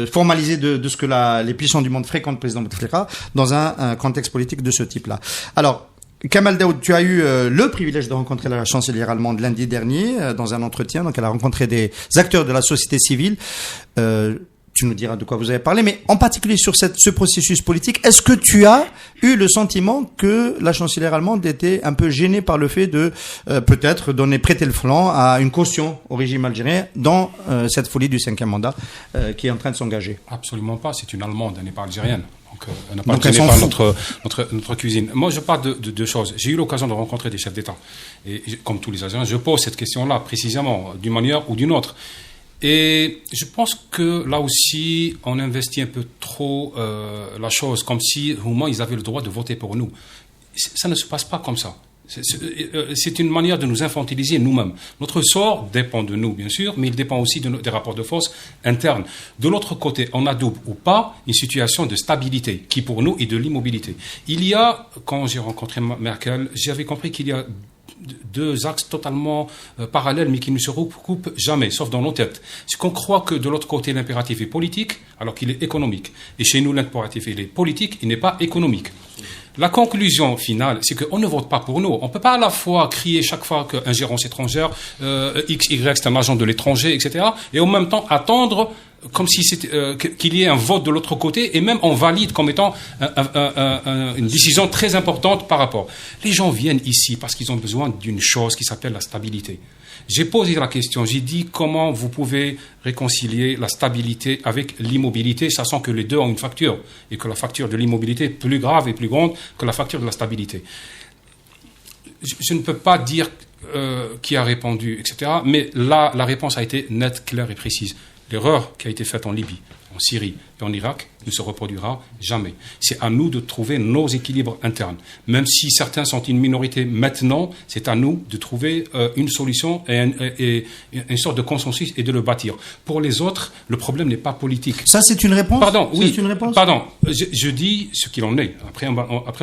[SPEAKER 4] formaliser de ce que les puissants du monde fréquentent le président Bouteflika dans un contexte politique de ce type-là. Alors, Kamal Daoud, tu as eu le privilège de rencontrer la chancelière allemande lundi dernier dans un entretien. Donc, elle a rencontré des acteurs de la société civile. Tu nous diras de quoi vous avez parlé, mais en particulier sur ce processus politique, est-ce que tu as eu le sentiment que la chancelière allemande était un peu gênée par le fait de peut-être prêter le flanc à une caution au régime algérien dans cette folie du 5e mandat qui est en train de s'engager?
[SPEAKER 5] Absolument pas, c'est une Allemande, elle n'est pas algérienne. Donc, elle n'a pas gêné par notre cuisine. Moi, je parle de deux choses. J'ai eu l'occasion de rencontrer des chefs d'État. Et comme tous les Algériens, je pose cette question-là précisément, d'une manière ou d'une autre. Et je pense que là aussi, on investit un peu trop la chose, comme si au moins ils avaient le droit de voter pour nous. Ça ne se passe pas comme ça. C'est une manière de nous infantiliser nous-mêmes. Notre sort dépend de nous, bien sûr, mais il dépend aussi des rapports de force internes. De l'autre côté, on adoube ou pas une situation de stabilité, qui pour nous est de l'immobilité. Quand j'ai rencontré Merkel, j'avais compris qu'il y a deux axes totalement parallèles, mais qui ne se recoupent jamais, sauf dans nos têtes. C'est qu'on croit que de l'autre côté, l'impératif est politique, alors qu'il est économique. Et chez nous, l'impératif, il est politique, il n'est pas économique. La conclusion finale, c'est qu'on ne vote pas pour nous. On ne peut pas à la fois crier chaque fois qu'ingérence étrangère, XY, c'est un agent de l'étranger, etc., et en même temps attendre comme si qu'il y ait un vote de l'autre côté, et même on valide comme étant une décision très importante par rapport. Les gens viennent ici parce qu'ils ont besoin d'une chose qui s'appelle la stabilité. J'ai posé la question, j'ai dit comment vous pouvez réconcilier la stabilité avec l'immobilité, sachant que les deux ont une facture, et que la facture de l'immobilité est plus grave et plus grande que la facture de la stabilité. Je ne peux pas dire qui a répondu, etc., mais là, la réponse a été nette, claire et précise. L'erreur qui a été faite en Libye, en Syrie et en Irak ne se reproduira jamais. C'est à nous de trouver nos équilibres internes. Même si certains sont une minorité maintenant, c'est à nous de trouver une solution et une sorte de consensus et de le bâtir. Pour les autres, le problème n'est pas politique.
[SPEAKER 4] Ça, c'est une réponse?
[SPEAKER 5] Pardon, oui.
[SPEAKER 4] C'est une réponse?
[SPEAKER 5] Pardon, je dis ce qu'il en est. Après, on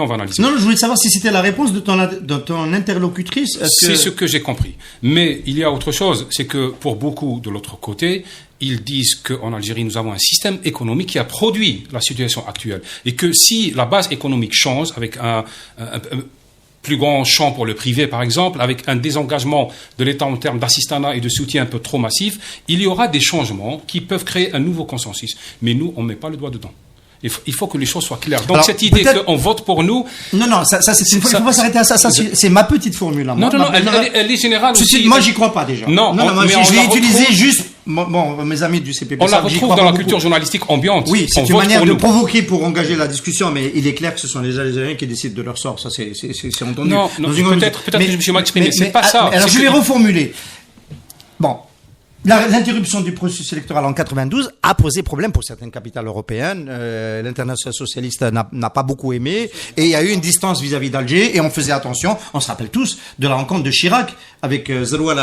[SPEAKER 5] va analyser.
[SPEAKER 4] Non, je voulais savoir si c'était la réponse de ton interlocutrice.
[SPEAKER 5] C'est ce que j'ai compris. Mais il y a autre chose, c'est que pour beaucoup de l'autre côté, ils disent qu'en Algérie, nous avons un système économique qui a produit la situation actuelle. Et que si la base économique change, avec un plus grand champ pour le privé, par exemple, avec un désengagement de l'État en termes d'assistanat et de soutien un peu trop massif, il y aura des changements qui peuvent créer un nouveau consensus. Mais nous, on ne met pas le doigt dedans. Il faut que les choses soient claires. Donc, alors, cette idée qu'on vote pour nous...
[SPEAKER 4] Non, ça c'est il ne faut pas s'arrêter à ça. C'est ma petite formule. Hein.
[SPEAKER 5] Non, elle est générale aussi.
[SPEAKER 4] Moi, j'y crois pas déjà.
[SPEAKER 5] Non,
[SPEAKER 4] moi, je vais utiliser juste... Bon, mes amis du CPP...
[SPEAKER 5] On la retrouve dans la culture journalistique ambiante.
[SPEAKER 4] Oui, c'est une manière de provoquer pour engager la discussion, mais il est clair que ce sont les Algériens qui décident de leur sort. Ça, c'est entendu.
[SPEAKER 5] Non, peut-être que je me suis mal exprimé. C'est pas ça.
[SPEAKER 4] Alors, je vais reformuler. Bon. L'interruption du processus électoral en 92 a posé problème pour certaines capitales européennes. L'international socialiste n'a pas beaucoup aimé, et il y a eu une distance vis-à-vis d'Alger, et on faisait attention. On se rappelle tous de la rencontre de Chirac avec Zeroual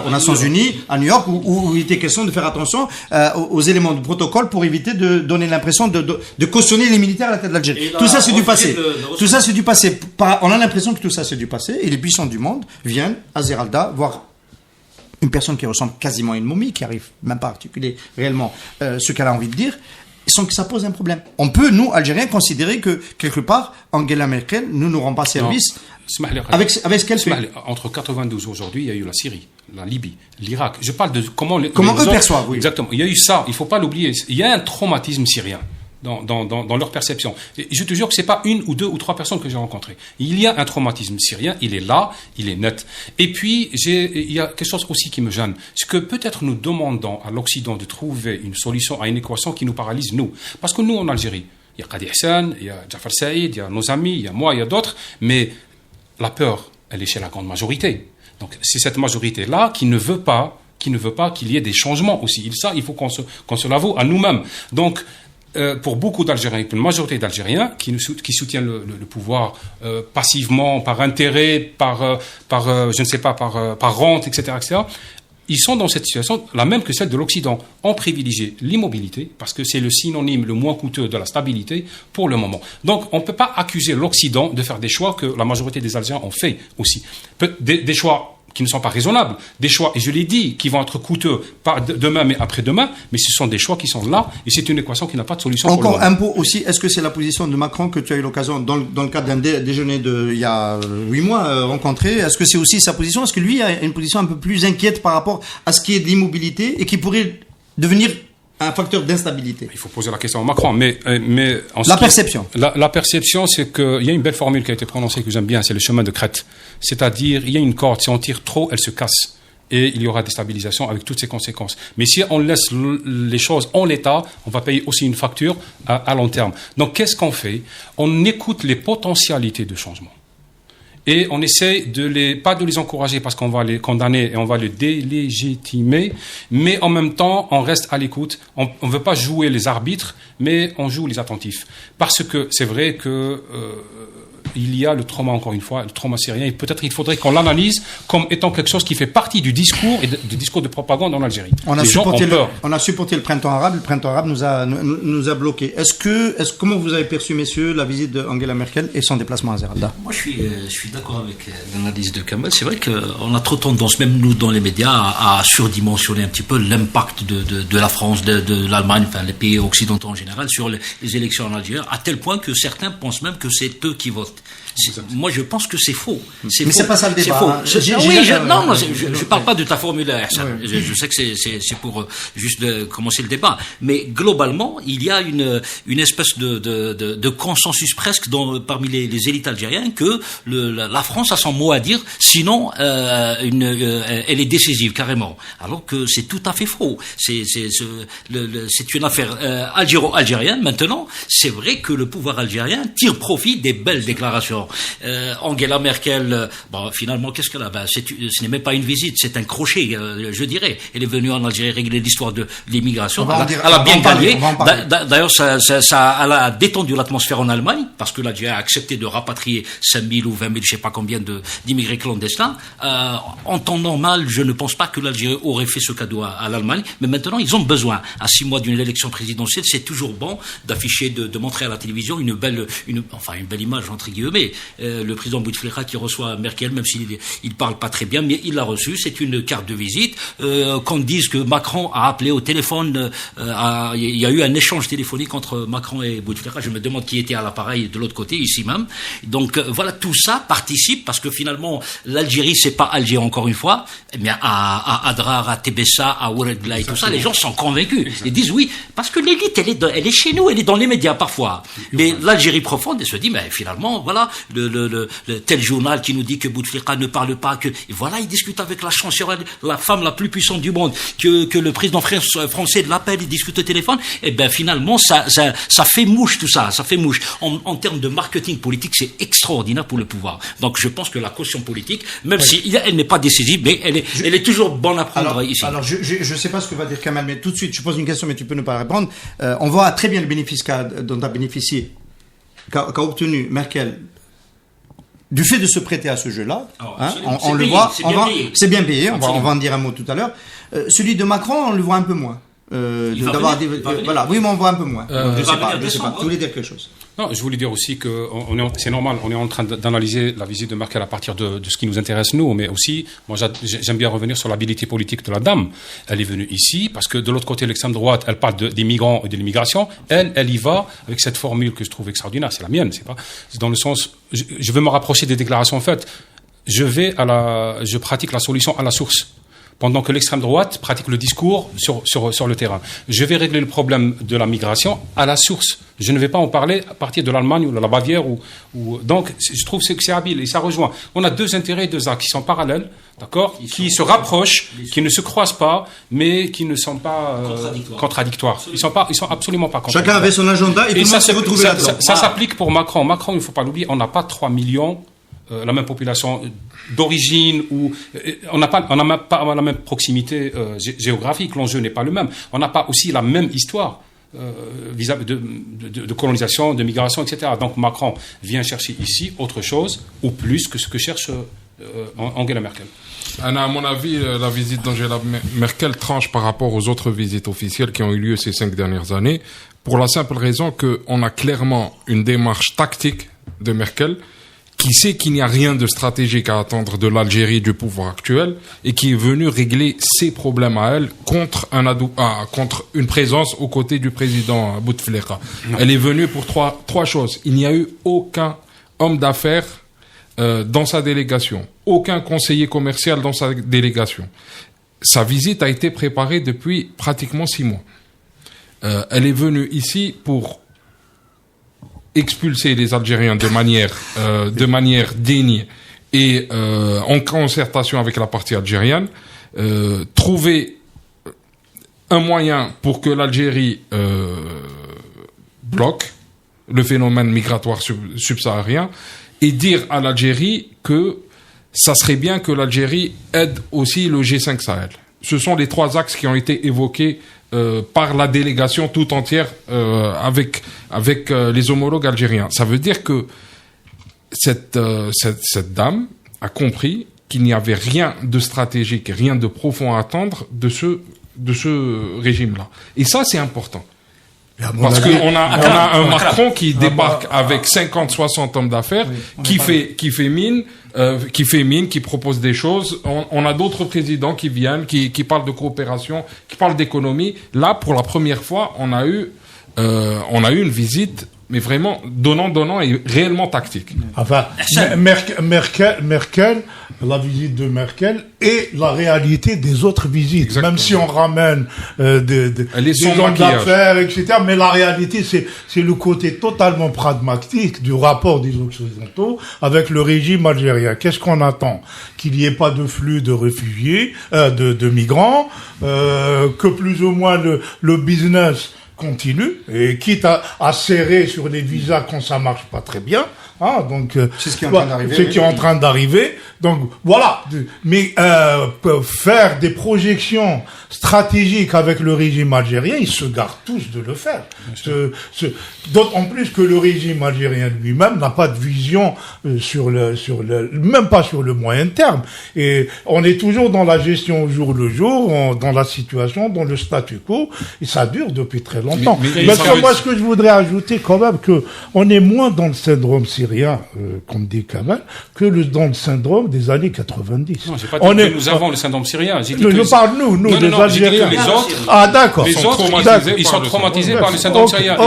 [SPEAKER 4] aux Nations Unies à New York, où il était question de faire attention aux éléments de protocole pour éviter de donner l'impression de cautionner les militaires à la tête de l'Algérie. Tout ça c'est du passé. Tout ça c'est du passé. On a l'impression que tout ça c'est du passé, et les puissants du monde viennent à Zeralda voir une personne qui ressemble quasiment à une momie, qui arrive même pas à articuler réellement ce qu'elle a envie de dire, sans que ça pose un problème. On peut, nous, Algériens, considérer que, quelque part, Angela Merkel ne nous rend pas service avec ce qu'elle fait.
[SPEAKER 5] Entre 92 aujourd'hui, il y a eu la Syrie, la Libye, l'Irak. Je parle de comment eux
[SPEAKER 4] perçoivent, oui.
[SPEAKER 5] Exactement. Il y a eu ça, il faut pas l'oublier. Il y a un traumatisme syrien dans leur perception. Et je te jure que c'est pas une ou deux ou trois personnes que j'ai rencontrées. Il y a un traumatisme syrien, il est là, il est net. Et puis, il y a quelque chose aussi qui me gêne. C'est que peut-être nous demandons à l'Occident de trouver une solution à une équation qui nous paralyse, nous. Parce que nous, en Algérie, il y a Qadi Hassan, il y a Jafar Saïd, il y a nos amis, il y a moi, il y a d'autres, mais la peur, elle est chez la grande majorité. Donc, c'est cette majorité-là qui ne veut pas qu'il y ait des changements aussi. Ça, il faut qu'on se l'avoue à nous-mêmes. Donc, pour beaucoup d'Algériens, pour une majorité d'Algériens qui soutiennent le pouvoir passivement, par intérêt, par rente, etc., ils sont dans cette situation la même que celle de l'Occident. On privilégie l'immobilité parce que c'est le synonyme le moins coûteux de la stabilité pour le moment. Donc, on ne peut pas accuser l'Occident de faire des choix que la majorité des Algériens ont fait aussi. Des choix qui ne sont pas raisonnables, des choix, et je l'ai dit, qui vont être coûteux, pas demain mais après-demain, mais ce sont des choix qui sont là, et c'est une équation qui n'a pas de solution.
[SPEAKER 4] Encore un mot aussi, est-ce que c'est la position de Macron que tu as eu l'occasion, dans le cadre d'un déjeuner il y a 8 mois, rencontré, est-ce que c'est aussi sa position? Est-ce que lui a une position un peu plus inquiète par rapport à ce qui est de l'immobilité, et qui pourrait devenir un facteur d'instabilité?
[SPEAKER 5] Il faut poser la question à Macron, mais
[SPEAKER 4] la perception.
[SPEAKER 5] La perception, c'est qu'il y a une belle formule qui a été prononcée que j'aime bien, c'est le chemin de crête. C'est-à-dire, il y a une corde, si on tire trop, elle se casse. Et il y aura déstabilisation avec toutes ses conséquences. Mais si on laisse les choses en l'état, on va payer aussi une facture à long terme. Donc, qu'est-ce qu'on fait? On écoute les potentialités de changement. Et on essaie pas de les encourager parce qu'on va les condamner et on va les délégitimer, mais en même temps, on reste à l'écoute. On ne veut pas jouer les arbitres, mais on joue les attentifs. Parce que c'est vrai que il y a le trauma, encore une fois, le trauma syrien, et peut-être il faudrait qu'on l'analyse comme étant quelque chose qui fait partie du discours et du discours de propagande en Algérie.
[SPEAKER 4] On a supporté le printemps arabe. Le printemps arabe nous a bloqués. Comment vous avez perçu, messieurs, la visite d'Angela Merkel et son déplacement à Zeralda?
[SPEAKER 7] Moi, je suis d'accord avec l'analyse de Kamel. C'est vrai qu'on a trop tendance, même nous dans les médias, à surdimensionner un petit peu l'impact de la France, de l'Allemagne, enfin les pays occidentaux en général, sur les élections en Algérie, à tel point que certains pensent même que c'est eux qui votent. Moi, je pense que c'est faux.
[SPEAKER 4] Mais c'est pas ça le débat.
[SPEAKER 7] Je parle pas de ta formulaire. Oui. Je sais que c'est pour juste commencer le débat. Mais globalement, il y a une espèce de consensus presque parmi les élites algériennes que la France a son mot à dire. Sinon, elle est décisive carrément. Alors que c'est tout à fait faux. C'est une affaire algéro-algérienne. Maintenant, c'est vrai que le pouvoir algérien tire profit des belles déclarations. Angela Merkel, finalement, qu'est-ce qu'elle a? Ce n'est même pas une visite, c'est un crochet, je dirais. Elle est venue en Algérie régler l'histoire de l'immigration. Elle a bien gagné. D'ailleurs, ça elle a détendu l'atmosphère en Allemagne, parce que l'Algérie a accepté de rapatrier 5 000 ou 20 000, je sais pas combien d'immigrés clandestins. En temps normal, je ne pense pas que l'Algérie aurait fait ce cadeau à l'Allemagne, mais maintenant, ils ont besoin. À 6 mois d'une élection présidentielle, c'est toujours bon d'afficher, de montrer à la télévision une belle image, entre guillemets. Le président Bouteflika qui reçoit Merkel, même s'il parle pas très bien, mais il l'a reçu, c'est une carte de visite. Qu'on dise que Macron a appelé au téléphone, il y a eu un échange téléphonique entre Macron et Bouteflika, je me demande qui était à l'appareil de l'autre côté, ici même. Donc voilà, tout ça participe, parce que finalement, l'Algérie, c'est pas Alger encore une fois, mais à Adrar, à Tébessa, à Ouredla et tout ça, les gens sont convaincus. Ils disent oui, parce que l'élite, elle est chez nous, elle est dans les médias parfois. Mais l'Algérie profonde, elle se dit, mais finalement, voilà, voilà, le tel journal qui nous dit que Bouteflika ne parle pas, et voilà, il discute avec la chancelière, la femme la plus puissante du monde, que le président français l'appelle, il discute au téléphone, et ben finalement, ça fait mouche tout ça, ça fait mouche. En termes de marketing politique, c'est extraordinaire pour le pouvoir. Donc je pense que la caution politique, même si elle n'est pas décisive, mais elle est toujours bonne à prendre ici.
[SPEAKER 4] Alors je sais pas ce que va dire Kamal, mais tout de suite, je pose une question, mais tu peux ne pas répondre. On voit très bien le bénéfice dont a bénéficié, qu'a obtenu Merkel, du fait de se prêter à ce jeu-là. On le voit, c'est bien payé, on va en dire un mot tout à l'heure. Celui de Macron, on le voit un peu moins. Voilà, oui, mais on voit un peu moins. Je sais pas. Tu voulais dire quelque chose?
[SPEAKER 5] Non, je voulais dire aussi que c'est normal, on est en train d'analyser la visite de Merkel à partir de ce qui nous intéresse nous, mais aussi, moi j'aime bien revenir sur l'habilité politique de la dame. Elle est venue ici parce que de l'autre côté, l'extrême droite, elle parle des migrants et de l'immigration. Elle y va avec cette formule que je trouve extraordinaire. C'est la mienne, c'est dans le sens, je veux me rapprocher des déclarations faites. Je pratique la solution à la source, pendant que l'extrême droite pratique le discours sur le terrain. Je vais régler le problème de la migration à la source. Je ne vais pas en parler à partir de l'Allemagne ou de la Bavière. Donc, je trouve que c'est habile et ça rejoint. On a deux intérêts, deux axes qui sont parallèles, d'accord, qui se rapprochent, qui ne se croisent pas, mais qui ne sont pas contradictoires. Ils sont absolument pas contradictoires.
[SPEAKER 4] Chacun avait son agenda et tout le monde s'est retrouvé là-dedans.
[SPEAKER 5] Ça s'applique pour Macron. Macron, il ne faut pas l'oublier, on n'a pas 3 millions. La même population d'origine, ou on n'a pas la même proximité géographique. L'enjeu n'est pas le même. On n'a pas aussi la même histoire vis-à-vis de colonisation, de migration, etc. Donc Macron vient chercher ici autre chose ou plus que ce que cherche Angela Merkel.
[SPEAKER 8] À mon avis, la visite d'Angela Merkel tranche par rapport aux autres visites officielles qui ont eu lieu ces 5 dernières années, pour la simple raison qu'on a clairement une démarche tactique de Merkel, qui sait qu'il n'y a rien de stratégique à attendre de l'Algérie du pouvoir actuel et qui est venu régler ses problèmes à elle contre une présence aux côtés du président Bouteflika. Elle est venue pour trois choses. Il n'y a eu aucun homme d'affaires dans sa délégation, aucun conseiller commercial dans sa délégation. Sa visite a été préparée depuis pratiquement 6 mois. Elle est venue ici pour expulser les Algériens de manière digne et en concertation avec la partie algérienne, trouver un moyen pour que l'Algérie bloque le phénomène migratoire subsaharien et dire à l'Algérie que ça serait bien que l'Algérie aide aussi le G5 Sahel. Ce sont les 3 axes qui ont été évoqués par la délégation tout entière avec les homologues algériens. Ça veut dire que cette dame a compris qu'il n'y avait rien de stratégique, rien de profond à attendre de ce régime-là. Et ça, c'est important. Parce qu'on a un Macron qui débarque avec 50-60 hommes d'affaires, qui fait mine, qui propose des choses. On a d'autres présidents qui viennent, qui parlent de coopération, qui parlent d'économie. Là, pour la première fois, on a eu une visite, mais vraiment donnant et réellement tactique.
[SPEAKER 6] Enfin, Merkel, la visite de Merkel et la réalité des autres visites. Exactement. Même si on ramène des hommes d'affaires, etc. Mais la réalité, c'est le côté totalement pragmatique du rapport des Occidentaux avec le régime algérien. Qu'est-ce qu'on attend? Qu'il n'y ait pas de flux de réfugiés, de migrants, que plus ou moins le business continue, et quitte à serrer sur les visas quand ça marche pas très bien. Donc
[SPEAKER 4] c'est ce qui est en train d'arriver.
[SPEAKER 6] C'est qui est en train d'arriver. Donc voilà. Mais faire des projections stratégiques avec le régime algérien, ils se gardent tous de le faire. D'autant plus que le régime algérien lui-même n'a pas de vision même pas sur le moyen terme. Et on est toujours dans la gestion au jour le jour, dans la situation, dans le statu quo, et ça dure depuis très longtemps. Mais moi, ce que je voudrais ajouter quand même, que on est moins dans le syndrome syrien, comme dit Kamal, que dans le syndrome des années 90.
[SPEAKER 5] Non, j'ai pas dit que nous avons le syndrome syrien. J'ai dit
[SPEAKER 6] je parle nous, des Algériens.
[SPEAKER 5] Les autres,
[SPEAKER 6] d'accord.
[SPEAKER 5] Les autres, ils sont traumatisés par le syndrome syrien.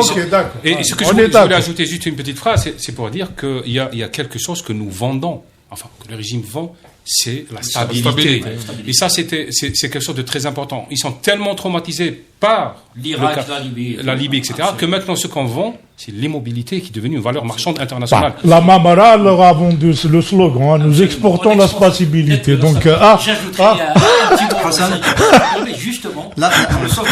[SPEAKER 5] Et ce que je voulais ajouter, juste une petite phrase, c'est pour dire qu'il y a quelque chose que nous vendons, enfin, que le régime vend, c'est la stabilité. Et ça, c'est quelque chose de très important. Ils sont tellement traumatisés par
[SPEAKER 7] l'Irak,
[SPEAKER 5] la Libye, etc., que maintenant, ce qu'on vend, c'est l'immobilité qui est devenue une valeur marchande internationale.
[SPEAKER 6] La Mamara leur a vendu le slogan, nous exportons la stabilité. Donc,
[SPEAKER 7] j'ajouterais un petit mot. Mais justement, le sort de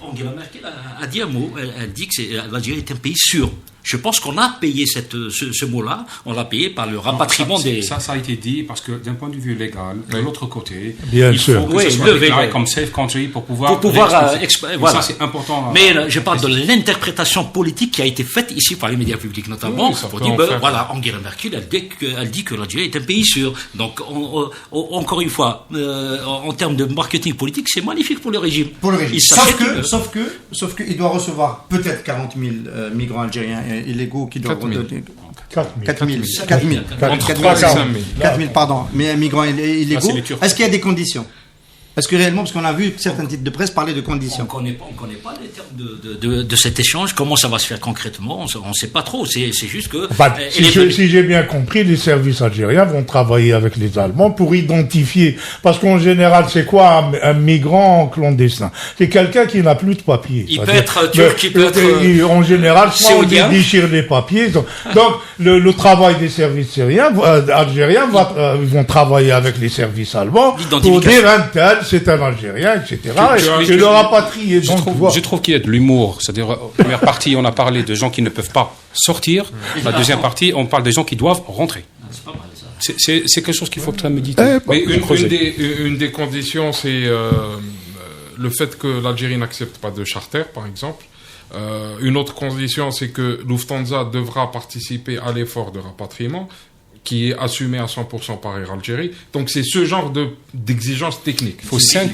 [SPEAKER 7] Angela Merkel a dit un mot. Elle dit que l'Algérie est un pays sûr. Je pense qu'on a payé ce mot-là, on l'a payé par le rapatriement des...
[SPEAKER 5] Ça a été dit parce que d'un point de vue légal, de l'autre côté,
[SPEAKER 6] bien
[SPEAKER 5] il
[SPEAKER 6] sûr.
[SPEAKER 5] faut que ça soit déclaré comme safe country pour pouvoir
[SPEAKER 7] voilà.
[SPEAKER 5] Ça, c'est important.
[SPEAKER 7] Mais je parle de l'interprétation politique qui a été faite ici par les médias publics notamment, pour dire, voilà, Angela Merkel, elle dit que l'Algérie est un pays sûr. Donc, encore une fois, en termes de marketing politique, c'est magnifique pour le régime.
[SPEAKER 4] Pour le régime. Sauf que, il doit recevoir peut-être 40 000 migrants algériens illégaux qui doivent 4 000, pardon, mais migrants illégaux. Est-ce qu'il y a des conditions? Est-ce que réellement, parce qu'on a vu certains titres de presse parler de conditions.
[SPEAKER 7] On connaît pas les termes de cet échange, comment ça va se faire concrètement, on ne sait pas trop, c'est juste que...
[SPEAKER 6] Si j'ai bien compris, les services algériens vont travailler avec les Allemands pour identifier, parce qu'en général, c'est quoi un migrant clandestin? C'est quelqu'un qui n'a plus de papiers.
[SPEAKER 7] Il peut être turc, il peut être...
[SPEAKER 6] En général, soit on déchire les papiers. Donc le travail des services algériens vont travailler avec les services allemands pour dire un tel, c'est un Algérien, etc. Et le rapatrier.
[SPEAKER 5] Je trouve qu'il y a de l'humour. C'est-à-dire, première partie, on a parlé de gens qui ne peuvent pas sortir. La deuxième partie, on parle des gens qui doivent rentrer. C'est pas mal, ça. C'est quelque chose qu'il faut très méditer.
[SPEAKER 8] Mais une des conditions, c'est le fait que l'Algérie n'accepte pas de charter, par exemple. Une autre condition, c'est que Lufthansa devra participer à l'effort de rapatriement, qui est assumé à 100% par Air Algérie. Donc c'est ce genre d'exigence technique.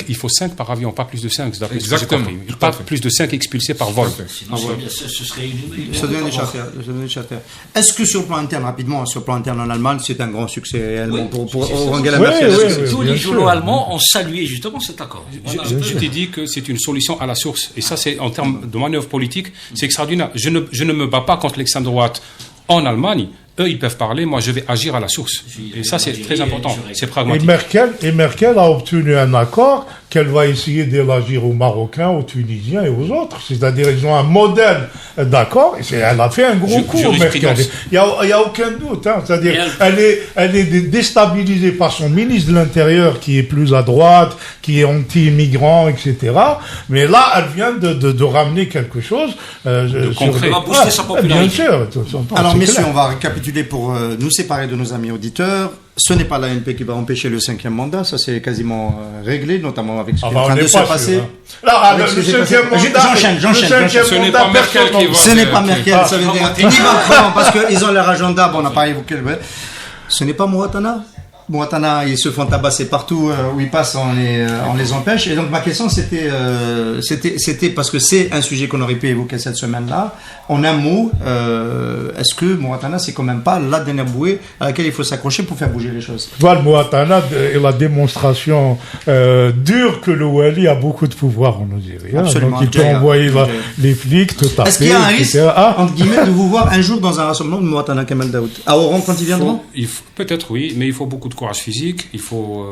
[SPEAKER 5] Il faut 5 par avion, pas plus de 5. Exactement. Pas plus de 5 expulsés par vol.
[SPEAKER 7] Sinon, ce serait
[SPEAKER 4] ça donne des charters. Est-ce que sur le plan interne, rapidement, sur le plan interne en Allemagne, c'est un grand succès réellement pour Angela Merkel?
[SPEAKER 7] Tous les journaux allemands ont salué justement cet accord.
[SPEAKER 5] Je t'ai dit que c'est une solution à la source. Et ça, c'est en termes de manœuvre politique, c'est extraordinaire. Je ne me bats pas contre l'extrême droite en Allemagne. Eux, ils peuvent parler, moi je vais agir à la source. Et ça, c'est très important, c'est pragmatique.
[SPEAKER 6] Et Merkel a obtenu un accord qu'elle va essayer d'élargir aux Marocains, aux Tunisiens et aux autres. C'est-à-dire, ils ont un modèle d'accord, et elle a fait un gros coup, Merkel. Il n'y a aucun doute. C'est-à-dire, elle est déstabilisée par son ministre de l'Intérieur, qui est plus à droite, qui est anti-immigrant, etc. Mais là, elle vient de ramener quelque chose
[SPEAKER 5] de concret.
[SPEAKER 7] Elle va booster sa popularité.
[SPEAKER 6] Bien sûr.
[SPEAKER 4] Alors, messieurs, on va récapituler pour nous séparer de nos amis auditeurs. Ce n'est pas l'ANP qui va empêcher le 5e mandat, ça c'est quasiment réglé, notamment avec ce qui est en train de se passer.
[SPEAKER 6] Le 5e mandat,
[SPEAKER 4] j'enchaîne.
[SPEAKER 8] Ce n'est pas Merkel qui va...
[SPEAKER 4] Ce n'est pas Merkel, ça veut dire ni Macron, parce qu'ils ont leur agenda, on n'a pas évoqué le... Ce n'est pas Mouatana. Mouatana, ils se font tabasser partout où ils passent, on les empêche. Et donc ma question c'était parce que c'est un sujet qu'on aurait pu évoquer cette semaine-là. En un mot, est-ce que Mouatana c'est quand même pas la dernière bouée à laquelle il faut s'accrocher pour faire bouger les choses?
[SPEAKER 6] Voilà, Mouatana est la démonstration dure que le Wali a beaucoup de pouvoir en Algérie.
[SPEAKER 4] Absolument.
[SPEAKER 6] Donc il peut envoyer les flics, tout taper.
[SPEAKER 4] Est-ce qu'il y a un risque, entre guillemets, de vous voir un jour dans un rassemblement de Mouatana Kamel Daoud à Oran quand ils viendront?
[SPEAKER 5] Peut-être oui, mais il faut beaucoup de courage physique. Il faut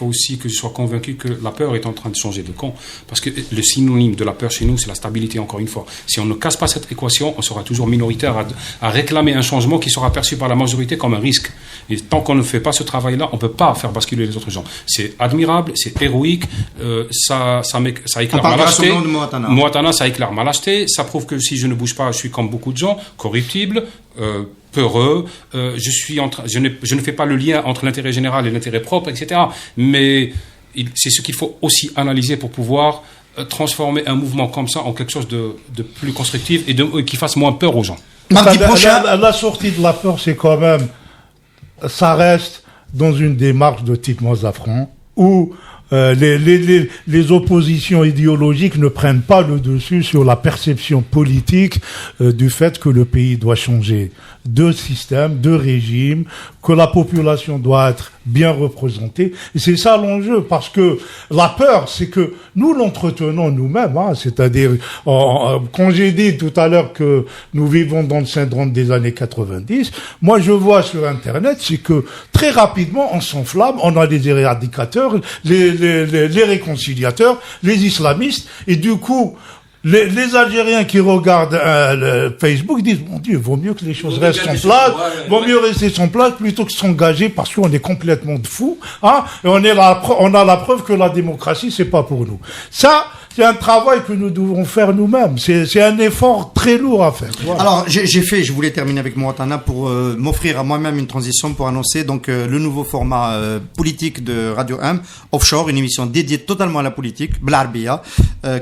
[SPEAKER 5] aussi que je sois convaincu que la peur est en train de changer de camp. Parce que le synonyme de la peur chez nous, c'est la stabilité, encore une fois. Si on ne casse pas cette équation, on sera toujours minoritaire à réclamer un changement qui sera perçu par la majorité comme un risque. Et tant qu'on ne fait pas ce travail-là, on ne peut pas faire basculer les autres gens. C'est admirable, c'est héroïque, ça éclaire ma lâcheté. Mouatana, ça éclaire ma lâcheté. Ça prouve que si je ne bouge pas, je suis comme beaucoup de gens, corruptible, peureux, je ne fais pas le lien entre l'intérêt général et l'intérêt propre, etc. Mais c'est ce qu'il faut aussi analyser pour pouvoir transformer un mouvement comme ça en quelque chose de plus constructif et qui fasse moins peur aux gens.
[SPEAKER 6] Mardi prochain, la sortie de la peur, c'est quand même, ça reste dans une démarche de type Mazafran, où les oppositions idéologiques ne prennent pas le dessus sur la perception politique du fait que le pays doit changer de système, de régime, que la population doit être bien représentée. Et c'est ça l'enjeu, parce que la peur, c'est que nous l'entretenons nous-mêmes, hein, c'est-à-dire, quand j'ai dit tout à l'heure que nous vivons dans le syndrome des années 90, moi je vois sur Internet, c'est que très rapidement on s'enflamme, on a les éradicateurs, les réconciliateurs, les islamistes, et du coup, les Algériens qui regardent Facebook disent, mon Dieu, vaut mieux que les choses restent en place, vaut mieux rester en place plutôt que s'engager parce qu'on est complètement de fous, hein, et on a la preuve que la démocratie, c'est pas pour nous. Ça, c'est un travail que nous devons faire nous-mêmes. C'est un effort très lourd à faire. Voilà.
[SPEAKER 4] Alors, je voulais terminer avec Mouatana pour m'offrir à moi-même une transition pour annoncer donc le nouveau format politique de Radio 1, Offshore, une émission dédiée totalement à la politique, Blarbiya,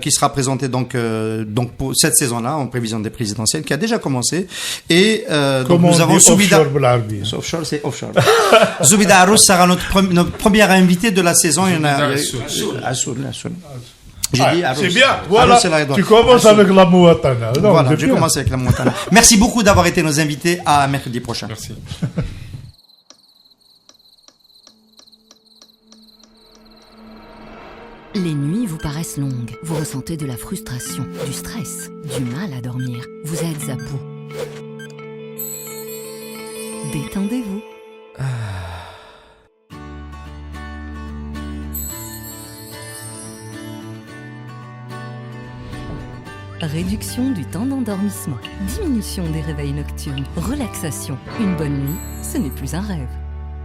[SPEAKER 4] qui sera présentée donc pour cette saison-là, en prévision des présidentielles, qui a déjà commencé. Et donc nous avons Zoubida. Offshore, c'est offshore. Zoubida Arous sera notre première invitée de la saison. Il y en a.
[SPEAKER 6] C'est bien, voilà, tu commences avec la Mouatana.
[SPEAKER 4] Voilà, je commence avec la Mouatana. Merci beaucoup d'avoir été nos invités, à mercredi prochain.
[SPEAKER 8] Merci.
[SPEAKER 1] Les nuits vous paraissent longues, vous ressentez de la frustration, du stress, du mal à dormir, vous êtes à bout. Détendez-vous. Réduction du temps d'endormissement, diminution des réveils nocturnes, relaxation. Une bonne nuit, ce n'est plus un rêve.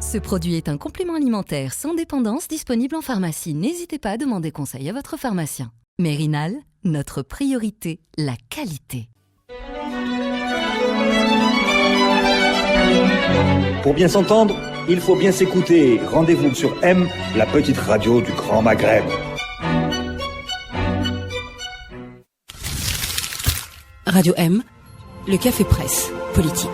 [SPEAKER 1] Ce produit est un complément alimentaire sans dépendance disponible en pharmacie. N'hésitez pas à demander conseil à votre pharmacien. Mérinal, notre priorité, la qualité.
[SPEAKER 2] Pour bien s'entendre, il faut bien s'écouter. Rendez-vous sur M, la petite radio du Grand Maghreb.
[SPEAKER 3] Radio M, le café presse politique.